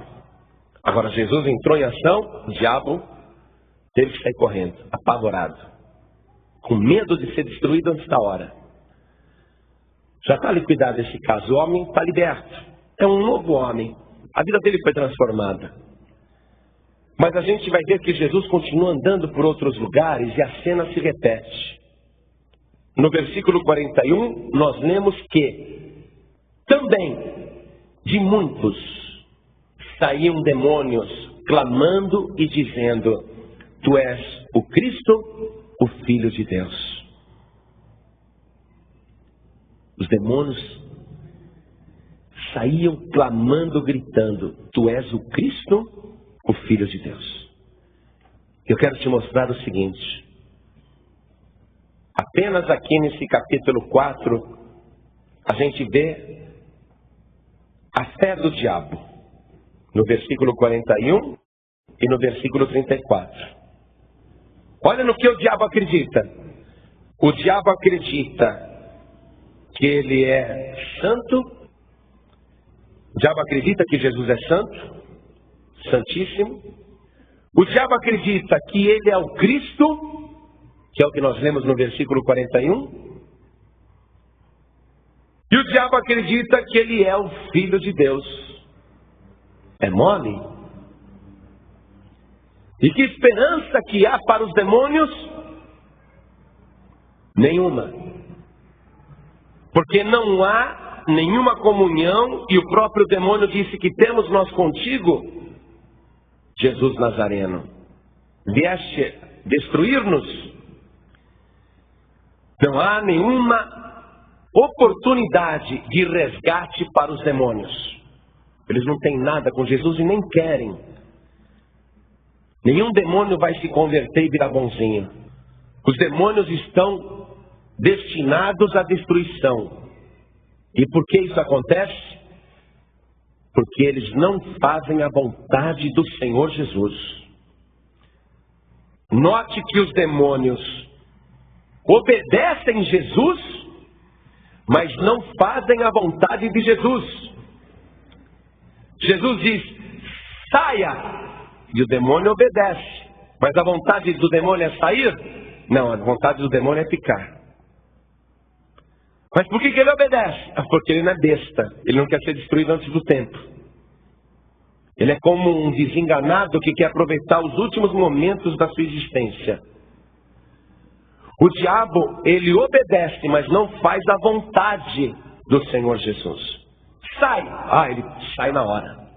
Agora Jesus entrou em ação, o diabo teve que sair correndo, apavorado, com medo de ser destruído antes da hora. Já está liquidado esse caso, o homem está liberto, é um novo homem, a vida dele foi transformada. Mas a gente vai ver que Jesus continua andando por outros lugares e a cena se repete. No versículo 41, nós lemos que também de muitos saíam demônios, clamando e dizendo: Tu és o Cristo, o Filho de Deus. Os demônios saíam clamando, gritando: Tu és o Cristo, o Filho de Deus. Eu quero te mostrar o seguinte. Apenas aqui nesse capítulo 4, a gente vê a fé do diabo, no versículo 41 e no versículo 34. Olha no que o diabo acredita. O diabo acredita que ele é santo. O diabo acredita que Jesus é santo, santíssimo. O diabo acredita que ele é o Cristo, que é o que nós lemos no versículo 41. E o diabo acredita que ele é o Filho de Deus. É mole? E que esperança que há para os demônios? Nenhuma. Porque não há nenhuma comunhão, e o próprio demônio disse: que temos nós contigo, Jesus Nazareno? Vieste destruir-nos? Não há nenhuma oportunidade de resgate para os demônios. Eles não têm nada com Jesus e nem querem. Nenhum demônio vai se converter e virar bonzinho. Os demônios estão destinados à destruição. E por que isso acontece? Porque eles não fazem a vontade do Senhor Jesus. Note que os demônios obedecem Jesus, mas não fazem a vontade de Jesus. Jesus diz: saia, e o demônio obedece. Mas a vontade do demônio é sair? Não, a vontade do demônio é ficar. Mas por que ele obedece? Porque ele não é besta. Ele não quer ser destruído antes do tempo. Ele é como um desenganado que quer aproveitar os últimos momentos da sua existência. O diabo, ele obedece, mas não faz a vontade do Senhor Jesus. Sai! Ele sai na hora.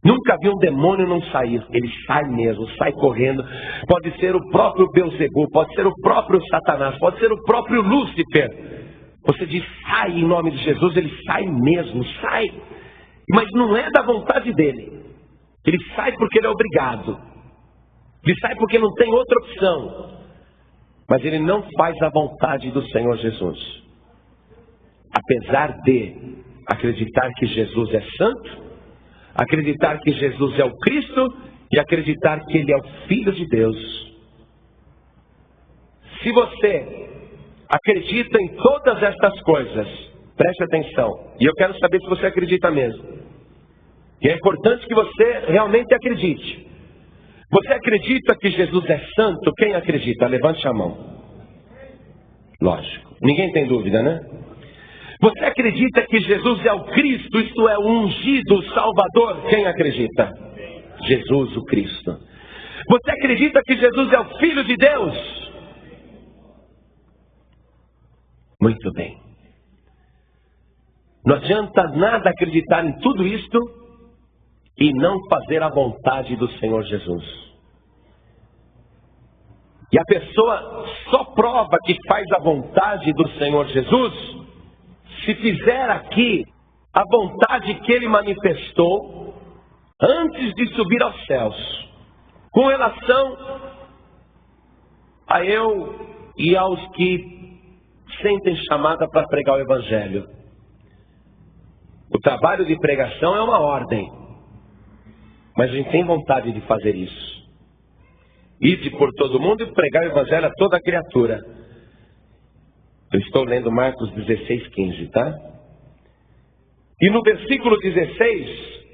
Nunca vi um demônio não sair. Ele sai mesmo, sai correndo. Pode ser o próprio Beelzebub, pode ser o próprio Satanás, pode ser o próprio Lúcifer. Você diz: sai em nome de Jesus, ele sai mesmo, sai. Mas não é da vontade dele. Ele sai porque ele é obrigado. Ele sai porque não tem outra opção. Mas ele não faz a vontade do Senhor Jesus. Apesar de acreditar que Jesus é santo, acreditar que Jesus é o Cristo e acreditar que Ele é o Filho de Deus. Se você acredita em todas estas coisas, preste atenção. E eu quero saber se você acredita mesmo. E é importante que você realmente acredite. Você acredita que Jesus é santo? Quem acredita? Levante a mão. Lógico. Ninguém tem dúvida, né? Você acredita que Jesus é o Cristo, isto é, o ungido, o Salvador? Quem acredita? Jesus, o Cristo. Você acredita que Jesus é o Filho de Deus? Muito bem. Não adianta nada acreditar em tudo isto e não fazer a vontade do Senhor Jesus. E a pessoa só prova que faz a vontade do Senhor Jesus se fizer aqui a vontade que Ele manifestou antes de subir aos céus, com relação a eu e aos que sentem chamada para pregar o Evangelho. O trabalho de pregação é uma ordem, mas a gente tem vontade de fazer isso. Ide por todo mundo e pregar o Evangelho a toda criatura. Eu estou lendo Marcos 16:15, tá? E no versículo 16,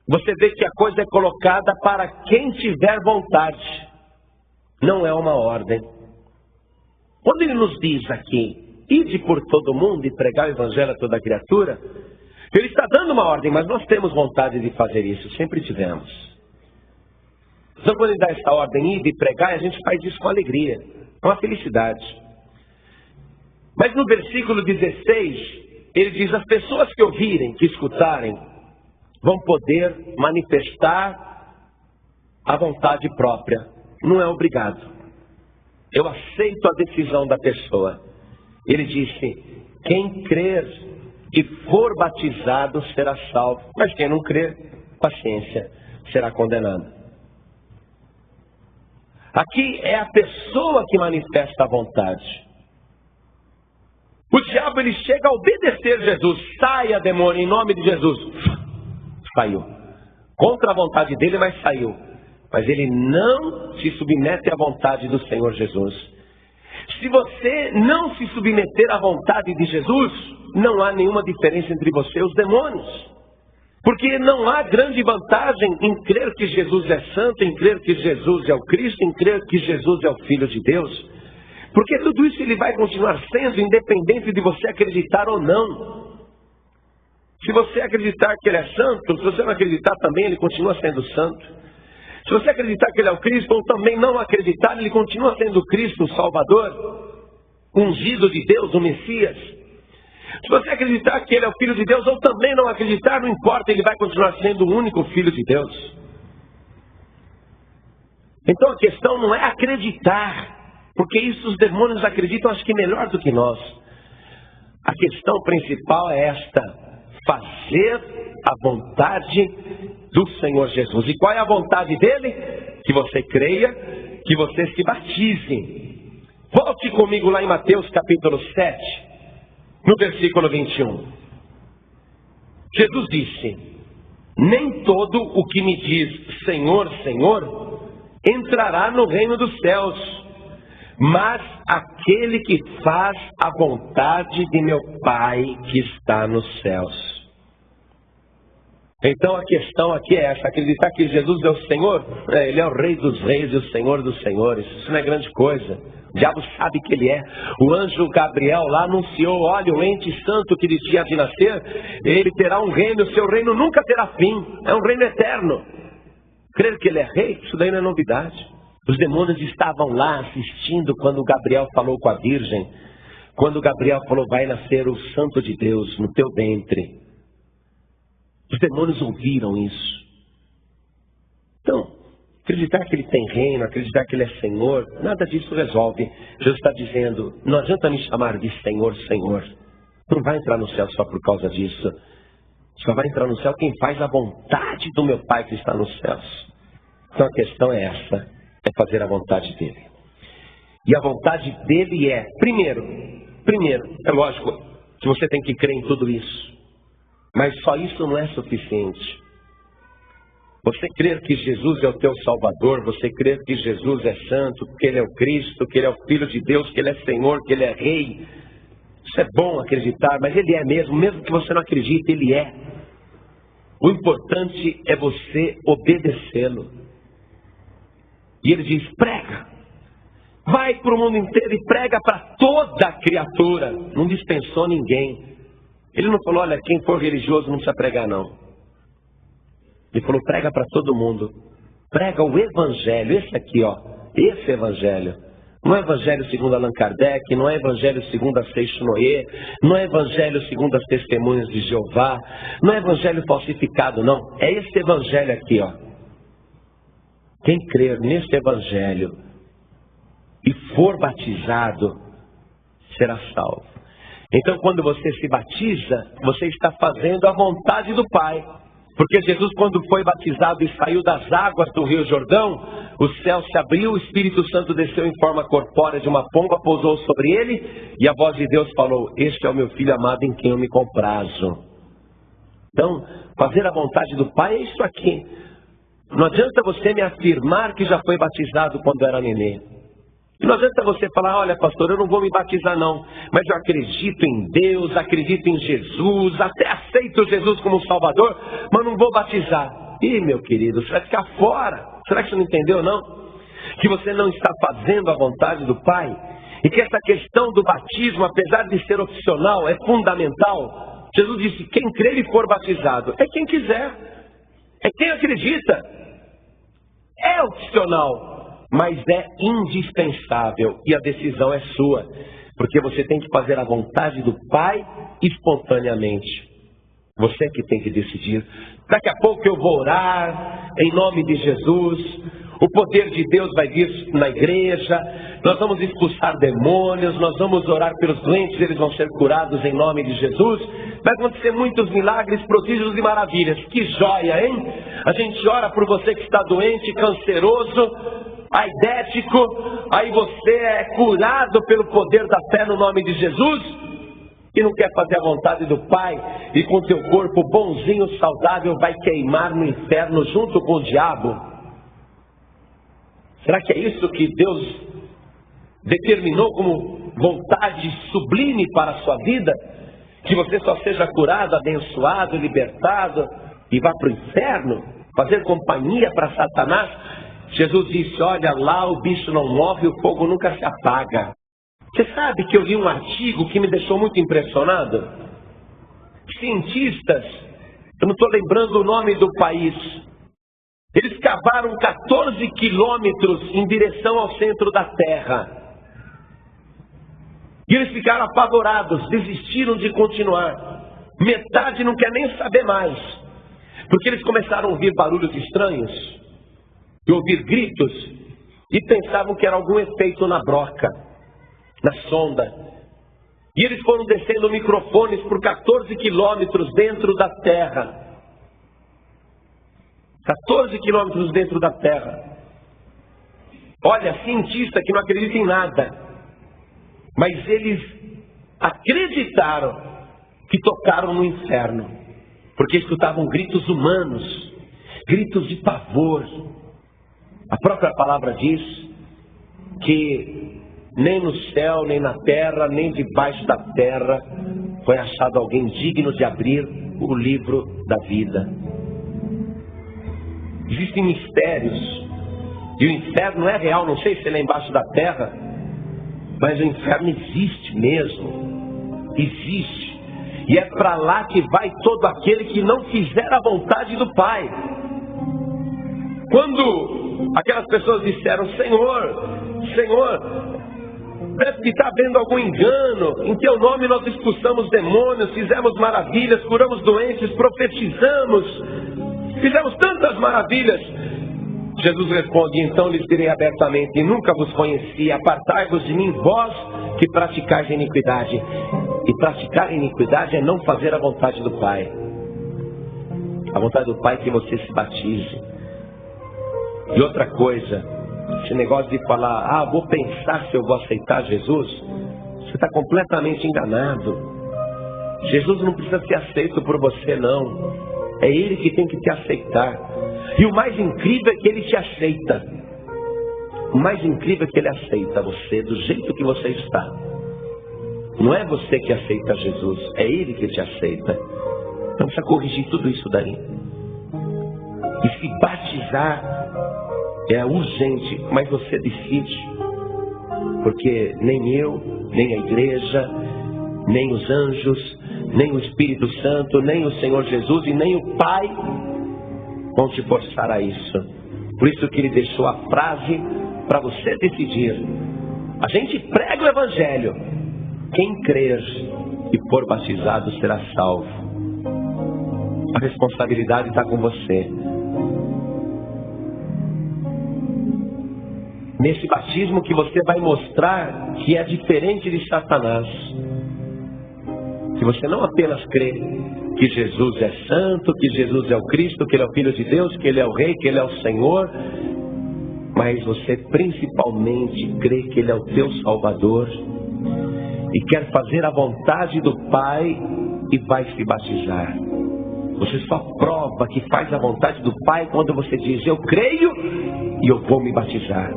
você vê que a coisa é colocada para quem tiver vontade. Não é uma ordem. Quando ele nos diz aqui, ide por todo mundo e pregar o Evangelho a toda criatura, ele está dando uma ordem, mas nós temos vontade de fazer isso, sempre tivemos. Então quando ele dá essa ordem, ide e pregar, a gente faz isso com alegria, com uma felicidade. Mas no versículo 16, ele diz: as pessoas que ouvirem, que escutarem, vão poder manifestar a vontade própria. Não é obrigado. Eu aceito a decisão da pessoa. Ele disse: quem crer e for batizado será salvo. Mas quem não crer, paciência, será condenado. Aqui é a pessoa que manifesta a vontade. O diabo, ele chega a obedecer Jesus. Saia, demônio, em nome de Jesus. Saiu. Contra a vontade dele, mas saiu. Mas ele não se submete à vontade do Senhor Jesus. Se você não se submeter à vontade de Jesus, não há nenhuma diferença entre você e os demônios. Porque não há grande vantagem em crer que Jesus é santo, em crer que Jesus é o Cristo, em crer que Jesus é o Filho de Deus. Porque tudo isso ele vai continuar sendo, independente de você acreditar ou não. Se você acreditar que Ele é santo, se você não acreditar também, Ele continua sendo santo. Se você acreditar que Ele é o Cristo, ou também não acreditar, Ele continua sendo o Cristo, o Salvador, ungido de Deus, o Messias. Se você acreditar que Ele é o Filho de Deus, ou também não acreditar, não importa, Ele vai continuar sendo o único Filho de Deus. Então a questão não é acreditar, porque isso os demônios acreditam, acho que melhor do que nós. A questão principal é esta: fazer a vontade do Senhor Jesus. E qual é a vontade dele? Que você creia, que você se batize. Volte comigo lá em Mateus capítulo 7, no versículo 21. Jesus disse: nem todo o que me diz Senhor, Senhor, entrará no reino dos céus, mas aquele que faz a vontade de meu Pai que está nos céus. Então a questão aqui é essa: acreditar que Jesus é o Senhor, Ele é o Rei dos Reis e o Senhor dos Senhores. Isso não é grande coisa. O diabo sabe que Ele é. O anjo Gabriel lá anunciou: olha, o ente santo que lhe tinha de nascer, ele terá um reino, o seu reino nunca terá fim. É um reino eterno. Crer que Ele é rei, isso daí não é novidade. Os demônios estavam lá assistindo quando Gabriel falou com a virgem. Quando Gabriel falou: vai nascer o santo de Deus no teu ventre. Os demônios ouviram isso. Então, acreditar que Ele tem reino, acreditar que Ele é Senhor, nada disso resolve. Jesus está dizendo: não adianta me chamar de Senhor, Senhor. Não vai entrar no céu só por causa disso. Só vai entrar no céu quem faz a vontade do meu Pai que está nos céus. Então a questão é essa: é fazer a vontade dEle. E a vontade dEle é, primeiro, é lógico que você tem que crer em tudo isso. Mas só isso não é suficiente. Você crer que Jesus é o teu Salvador, você crer que Jesus é santo, que Ele é o Cristo, que Ele é o Filho de Deus, que Ele é Senhor, que Ele é Rei. Isso é bom acreditar, mas Ele é mesmo que você não acredite, Ele é. O importante é você obedecê-lo. E Ele diz: prega. Vai para o mundo inteiro e prega para toda a criatura. Não dispensou ninguém. Ele não falou: olha, quem for religioso não precisa pregar, não. Ele falou: prega para todo mundo. Prega o Evangelho, esse aqui, ó. Esse Evangelho. Não é Evangelho segundo Allan Kardec, não é Evangelho segundo a Seixo Noé, não é Evangelho segundo as testemunhas de Jeová, não é Evangelho falsificado, não. É esse Evangelho aqui, ó. Quem crer neste Evangelho e for batizado, será salvo. Então, quando você se batiza, você está fazendo a vontade do Pai. Porque Jesus, quando foi batizado e saiu das águas do Rio Jordão, o céu se abriu, o Espírito Santo desceu em forma corpórea de uma pomba, pousou sobre ele, e a voz de Deus falou: este é o meu Filho amado em quem eu me comprazo. Então, fazer a vontade do Pai é isso aqui. Não adianta você me afirmar que já foi batizado quando era nenê. Não adianta você falar: olha, pastor, eu não vou me batizar não, mas eu acredito em Deus, acredito em Jesus, até aceito Jesus como Salvador, mas não vou batizar. Ih, meu querido, você vai ficar fora. Será que você não entendeu, não? Que você não está fazendo a vontade do Pai? E que essa questão do batismo, apesar de ser opcional, é fundamental. Jesus disse: quem crer e for batizado, é quem quiser, é quem acredita. É opcional, mas é indispensável, e a decisão é sua, porque você tem que fazer a vontade do Pai espontaneamente. Você que tem que decidir. Daqui a pouco eu vou orar em nome de Jesus, o poder de Deus vai vir na igreja, nós vamos expulsar demônios, nós vamos orar pelos doentes, eles vão ser curados em nome de Jesus. Vai acontecer muitos milagres, prodígios e maravilhas. Que joia, hein? A gente ora por você que está doente, canceroso, aidético, aí você é curado pelo poder da fé no nome de Jesus, e não quer fazer a vontade do Pai, e com teu corpo bonzinho, saudável, vai queimar no inferno junto com o diabo. Será que é isso que Deus determinou como vontade sublime para a sua vida? Que você só seja curado, abençoado, libertado e vá para o inferno? Fazer companhia para Satanás? Jesus disse: olha, lá o bicho não morre, o fogo nunca se apaga. Você sabe que eu li um artigo que me deixou muito impressionado? cientistas, eu não estou lembrando o nome do país, eles cavaram 14 quilômetros em direção ao centro da Terra. E eles ficaram apavorados, desistiram de continuar. Metade não quer nem saber mais, porque eles começaram a ouvir barulhos estranhos, e ouvir gritos, e pensavam que era algum efeito na broca, na sonda. E eles foram descendo microfones por 14 quilômetros dentro da Terra. 14 quilômetros dentro da Terra. Olha, cientista que não acredita em nada, mas eles acreditaram que tocaram no inferno, porque escutavam gritos humanos, gritos de pavor. A própria palavra diz que nem no céu, nem na terra, nem debaixo da terra foi achado alguém digno de abrir o livro da vida. Existem mistérios, e o inferno é real, não sei se ele é embaixo da terra, mas o inferno existe mesmo, existe, e é para lá que vai todo aquele que não fizer a vontade do Pai. Quando aquelas pessoas disseram: Senhor, parece que está havendo algum engano, em teu nome nós expulsamos demônios, fizemos maravilhas, curamos doentes, profetizamos, fizemos tantas maravilhas. Jesus responde: então lhes direi abertamente: nunca vos conheci, apartai-vos de mim, vós que praticais iniquidade. E praticar iniquidade é não fazer a vontade do Pai. A vontade do Pai é que você se batize. E outra coisa, esse negócio de falar: vou pensar se eu vou aceitar Jesus, você está completamente enganado. Jesus não precisa ser aceito por você, não. É Ele que tem que te aceitar. E o mais incrível é que Ele te aceita. O mais incrível é que Ele aceita você do jeito que você está. Não é você que aceita Jesus, é Ele que te aceita. Então precisa corrigir tudo isso daí. E se batizar é urgente, mas você decide. Porque nem eu, nem a igreja, nem os anjos, nem o Espírito Santo, nem o Senhor Jesus e nem o Pai vão te forçar a isso. Por isso que Ele deixou a frase para você decidir. A gente prega o Evangelho. Quem crer e for batizado será salvo. A responsabilidade está com você. Nesse batismo que você vai mostrar que é diferente de Satanás. Se você não apenas crê que Jesus é santo, que Jesus é o Cristo, que Ele é o Filho de Deus, que Ele é o Rei, que Ele é o Senhor, mas você principalmente crê que Ele é o teu Salvador e quer fazer a vontade do Pai e vai se batizar. Você só prova que faz a vontade do Pai quando você diz: eu creio e eu vou me batizar.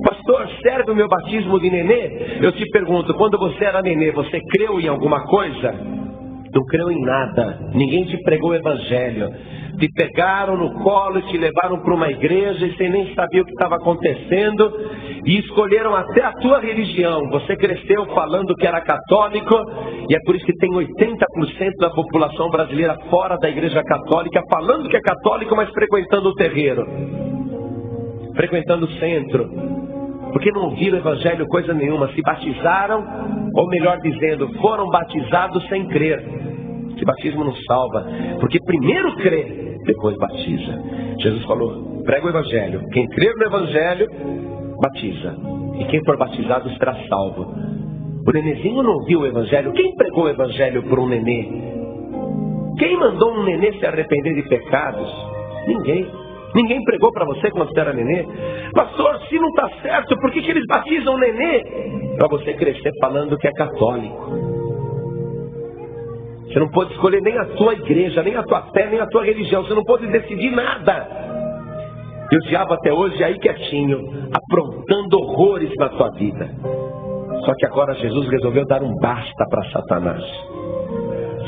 Pastor, serve o meu batismo de nenê? Eu te pergunto, quando você era nenê, você creu em alguma coisa? Não creu em nada. Ninguém te pregou o Evangelho. Te pegaram no colo e te levaram para uma igreja e você nem sabia o que estava acontecendo e escolheram até a tua religião. Você cresceu falando que era católico e é por isso que tem 80% da população brasileira fora da igreja católica, falando que é católico, mas frequentando o terreiro, frequentando o centro, porque não ouviram o Evangelho coisa nenhuma. Se batizaram, ou melhor dizendo, foram batizados sem crer. Esse batismo não salva, porque primeiro crê, depois batiza. Jesus falou: prega o Evangelho. Quem crer no Evangelho, batiza. E quem for batizado será salvo. O nenezinho não ouviu o Evangelho. Quem pregou o Evangelho por um nenê? Quem mandou um nenê se arrepender de pecados? Ninguém. Ninguém pregou para você quando você era nenê. Pastor, se não está certo, por que eles batizam o nenê? Para você crescer falando que é católico. Você não pode escolher nem a tua igreja, nem a tua fé, nem a tua religião. Você não pode decidir nada. E o diabo até hoje é aí quietinho, aprontando horrores na tua vida. Só que agora Jesus resolveu dar um basta para Satanás.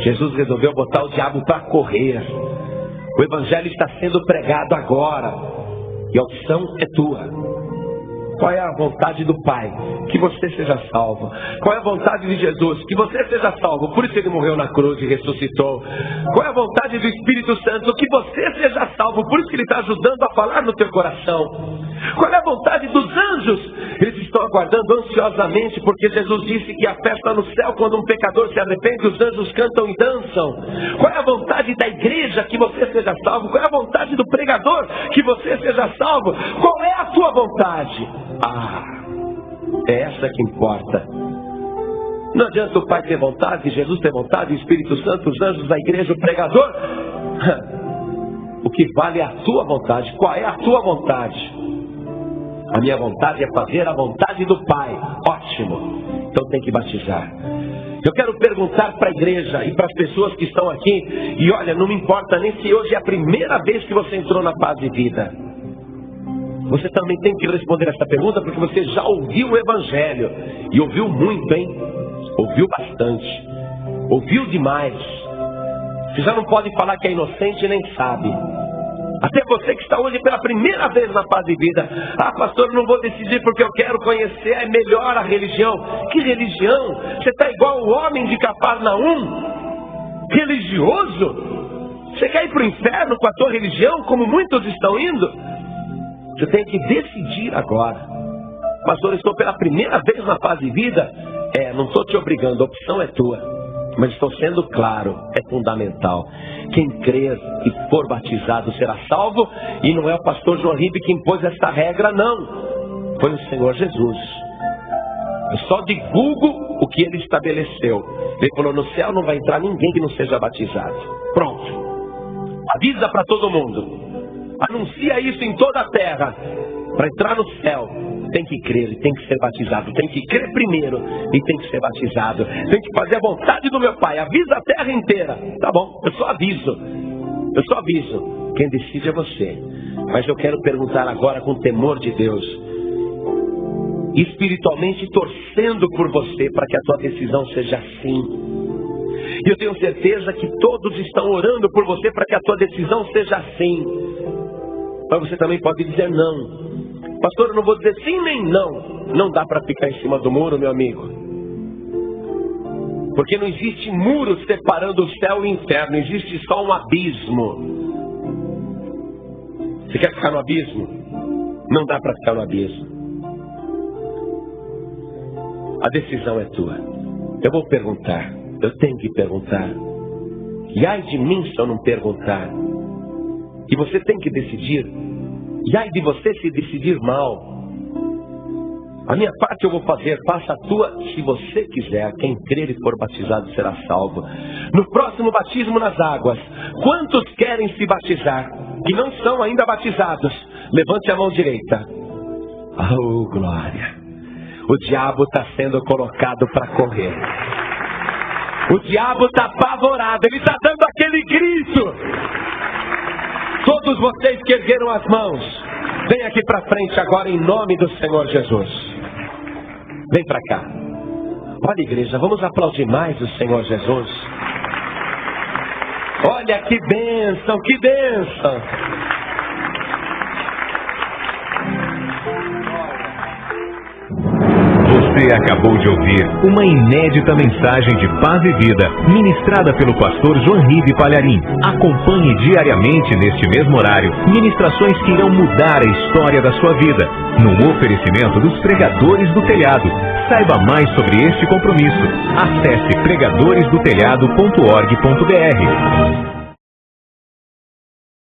Jesus resolveu botar o diabo para correr. O Evangelho está sendo pregado agora. E a opção é tua. Qual é a vontade do Pai? Que você seja salvo. Qual é a vontade de Jesus? Que você seja salvo. Por isso ele morreu na cruz e ressuscitou. Qual é a vontade do Espírito Santo? Que você seja salvo. Por isso que ele está ajudando a falar no teu coração. Qual é a vontade dos anjos? Eles estão aguardando ansiosamente, porque Jesus disse que a festa no céu, quando um pecador se arrepende, os anjos cantam e dançam. Qual é a vontade da igreja? Que você seja salvo. Qual é a vontade do pregador? Que você seja salvo. Qual é a tua vontade? É essa que importa. Não adianta o Pai ter vontade, Jesus ter vontade, o Espírito Santo, os anjos da igreja, o pregador. O que vale é a tua vontade. Qual é a tua vontade? A minha vontade é fazer a vontade do Pai. Ótimo. Então tem que batizar. Eu quero perguntar para a igreja e para as pessoas que estão aqui. E olha, não me importa nem se hoje é a primeira vez que você entrou na Paz de Vida. Você também tem que responder essa pergunta, porque você já ouviu o Evangelho. E ouviu muito, hein? Ouviu bastante. Ouviu demais. Você já não pode falar que é inocente nem sabe. Até você que está hoje pela primeira vez na Paz de Vida. Pastor, não vou decidir porque eu quero conhecer melhor a religião. Que religião? Você está igual o homem de Cafarnaum? Religioso? Você quer ir para o inferno com a tua religião, como muitos estão indo? Você tem que decidir agora. Pastor, eu estou pela primeira vez na Paz de Vida. Não estou te obrigando, a opção é tua. Mas estou sendo claro, é fundamental. Quem crer e for batizado será salvo. E não é o pastor João Ribe que impôs esta regra, não. Foi o Senhor Jesus. Eu só divulgo o que ele estabeleceu. Ele falou, no céu não vai entrar ninguém que não seja batizado. Pronto. Avisa para todo mundo. Anuncia isso em toda a terra. Para entrar no céu, tem que crer e tem que ser batizado. Tem que crer primeiro e tem que ser batizado. Tem que fazer a vontade do meu Pai. Avisa a terra inteira. Tá bom, eu só aviso. Eu só aviso. Quem decide é você. Mas eu quero perguntar agora com temor de Deus, espiritualmente torcendo por você, para que a tua decisão seja assim. E eu tenho certeza que todos estão orando por você para que a tua decisão seja assim. Mas você também pode dizer não. Pastor, eu não vou dizer sim nem não. Não dá para ficar em cima do muro, meu amigo. Porque não existe muro separando o céu e o inferno. Existe só um abismo. Você quer ficar no abismo? Não dá para ficar no abismo. A decisão é tua. Eu vou perguntar. Eu tenho que perguntar. E ai de mim se eu não perguntar. E você tem que decidir. E ai de você se decidir mal. A minha parte eu vou fazer, faça a tua se você quiser. Quem crer e for batizado será salvo. No próximo batismo nas águas, quantos querem se batizar e não são ainda batizados? Levante a mão direita. Oh, glória. O diabo está sendo colocado para correr. O diabo está apavorado, ele está dando aquele grito. Todos vocês que ergueram as mãos, vem aqui para frente agora em nome do Senhor Jesus. Vem para cá. Olha, igreja, vamos aplaudir mais o Senhor Jesus. Olha que bênção, que bênção. Você acabou de ouvir uma inédita mensagem de Paz e Vida, ministrada pelo pastor João Ribe Palharim. Acompanhe diariamente neste mesmo horário, ministrações que irão mudar a história da sua vida, num oferecimento dos Pregadores do Telhado. Saiba mais sobre este compromisso. Acesse pregadoresdotelhado.org.br.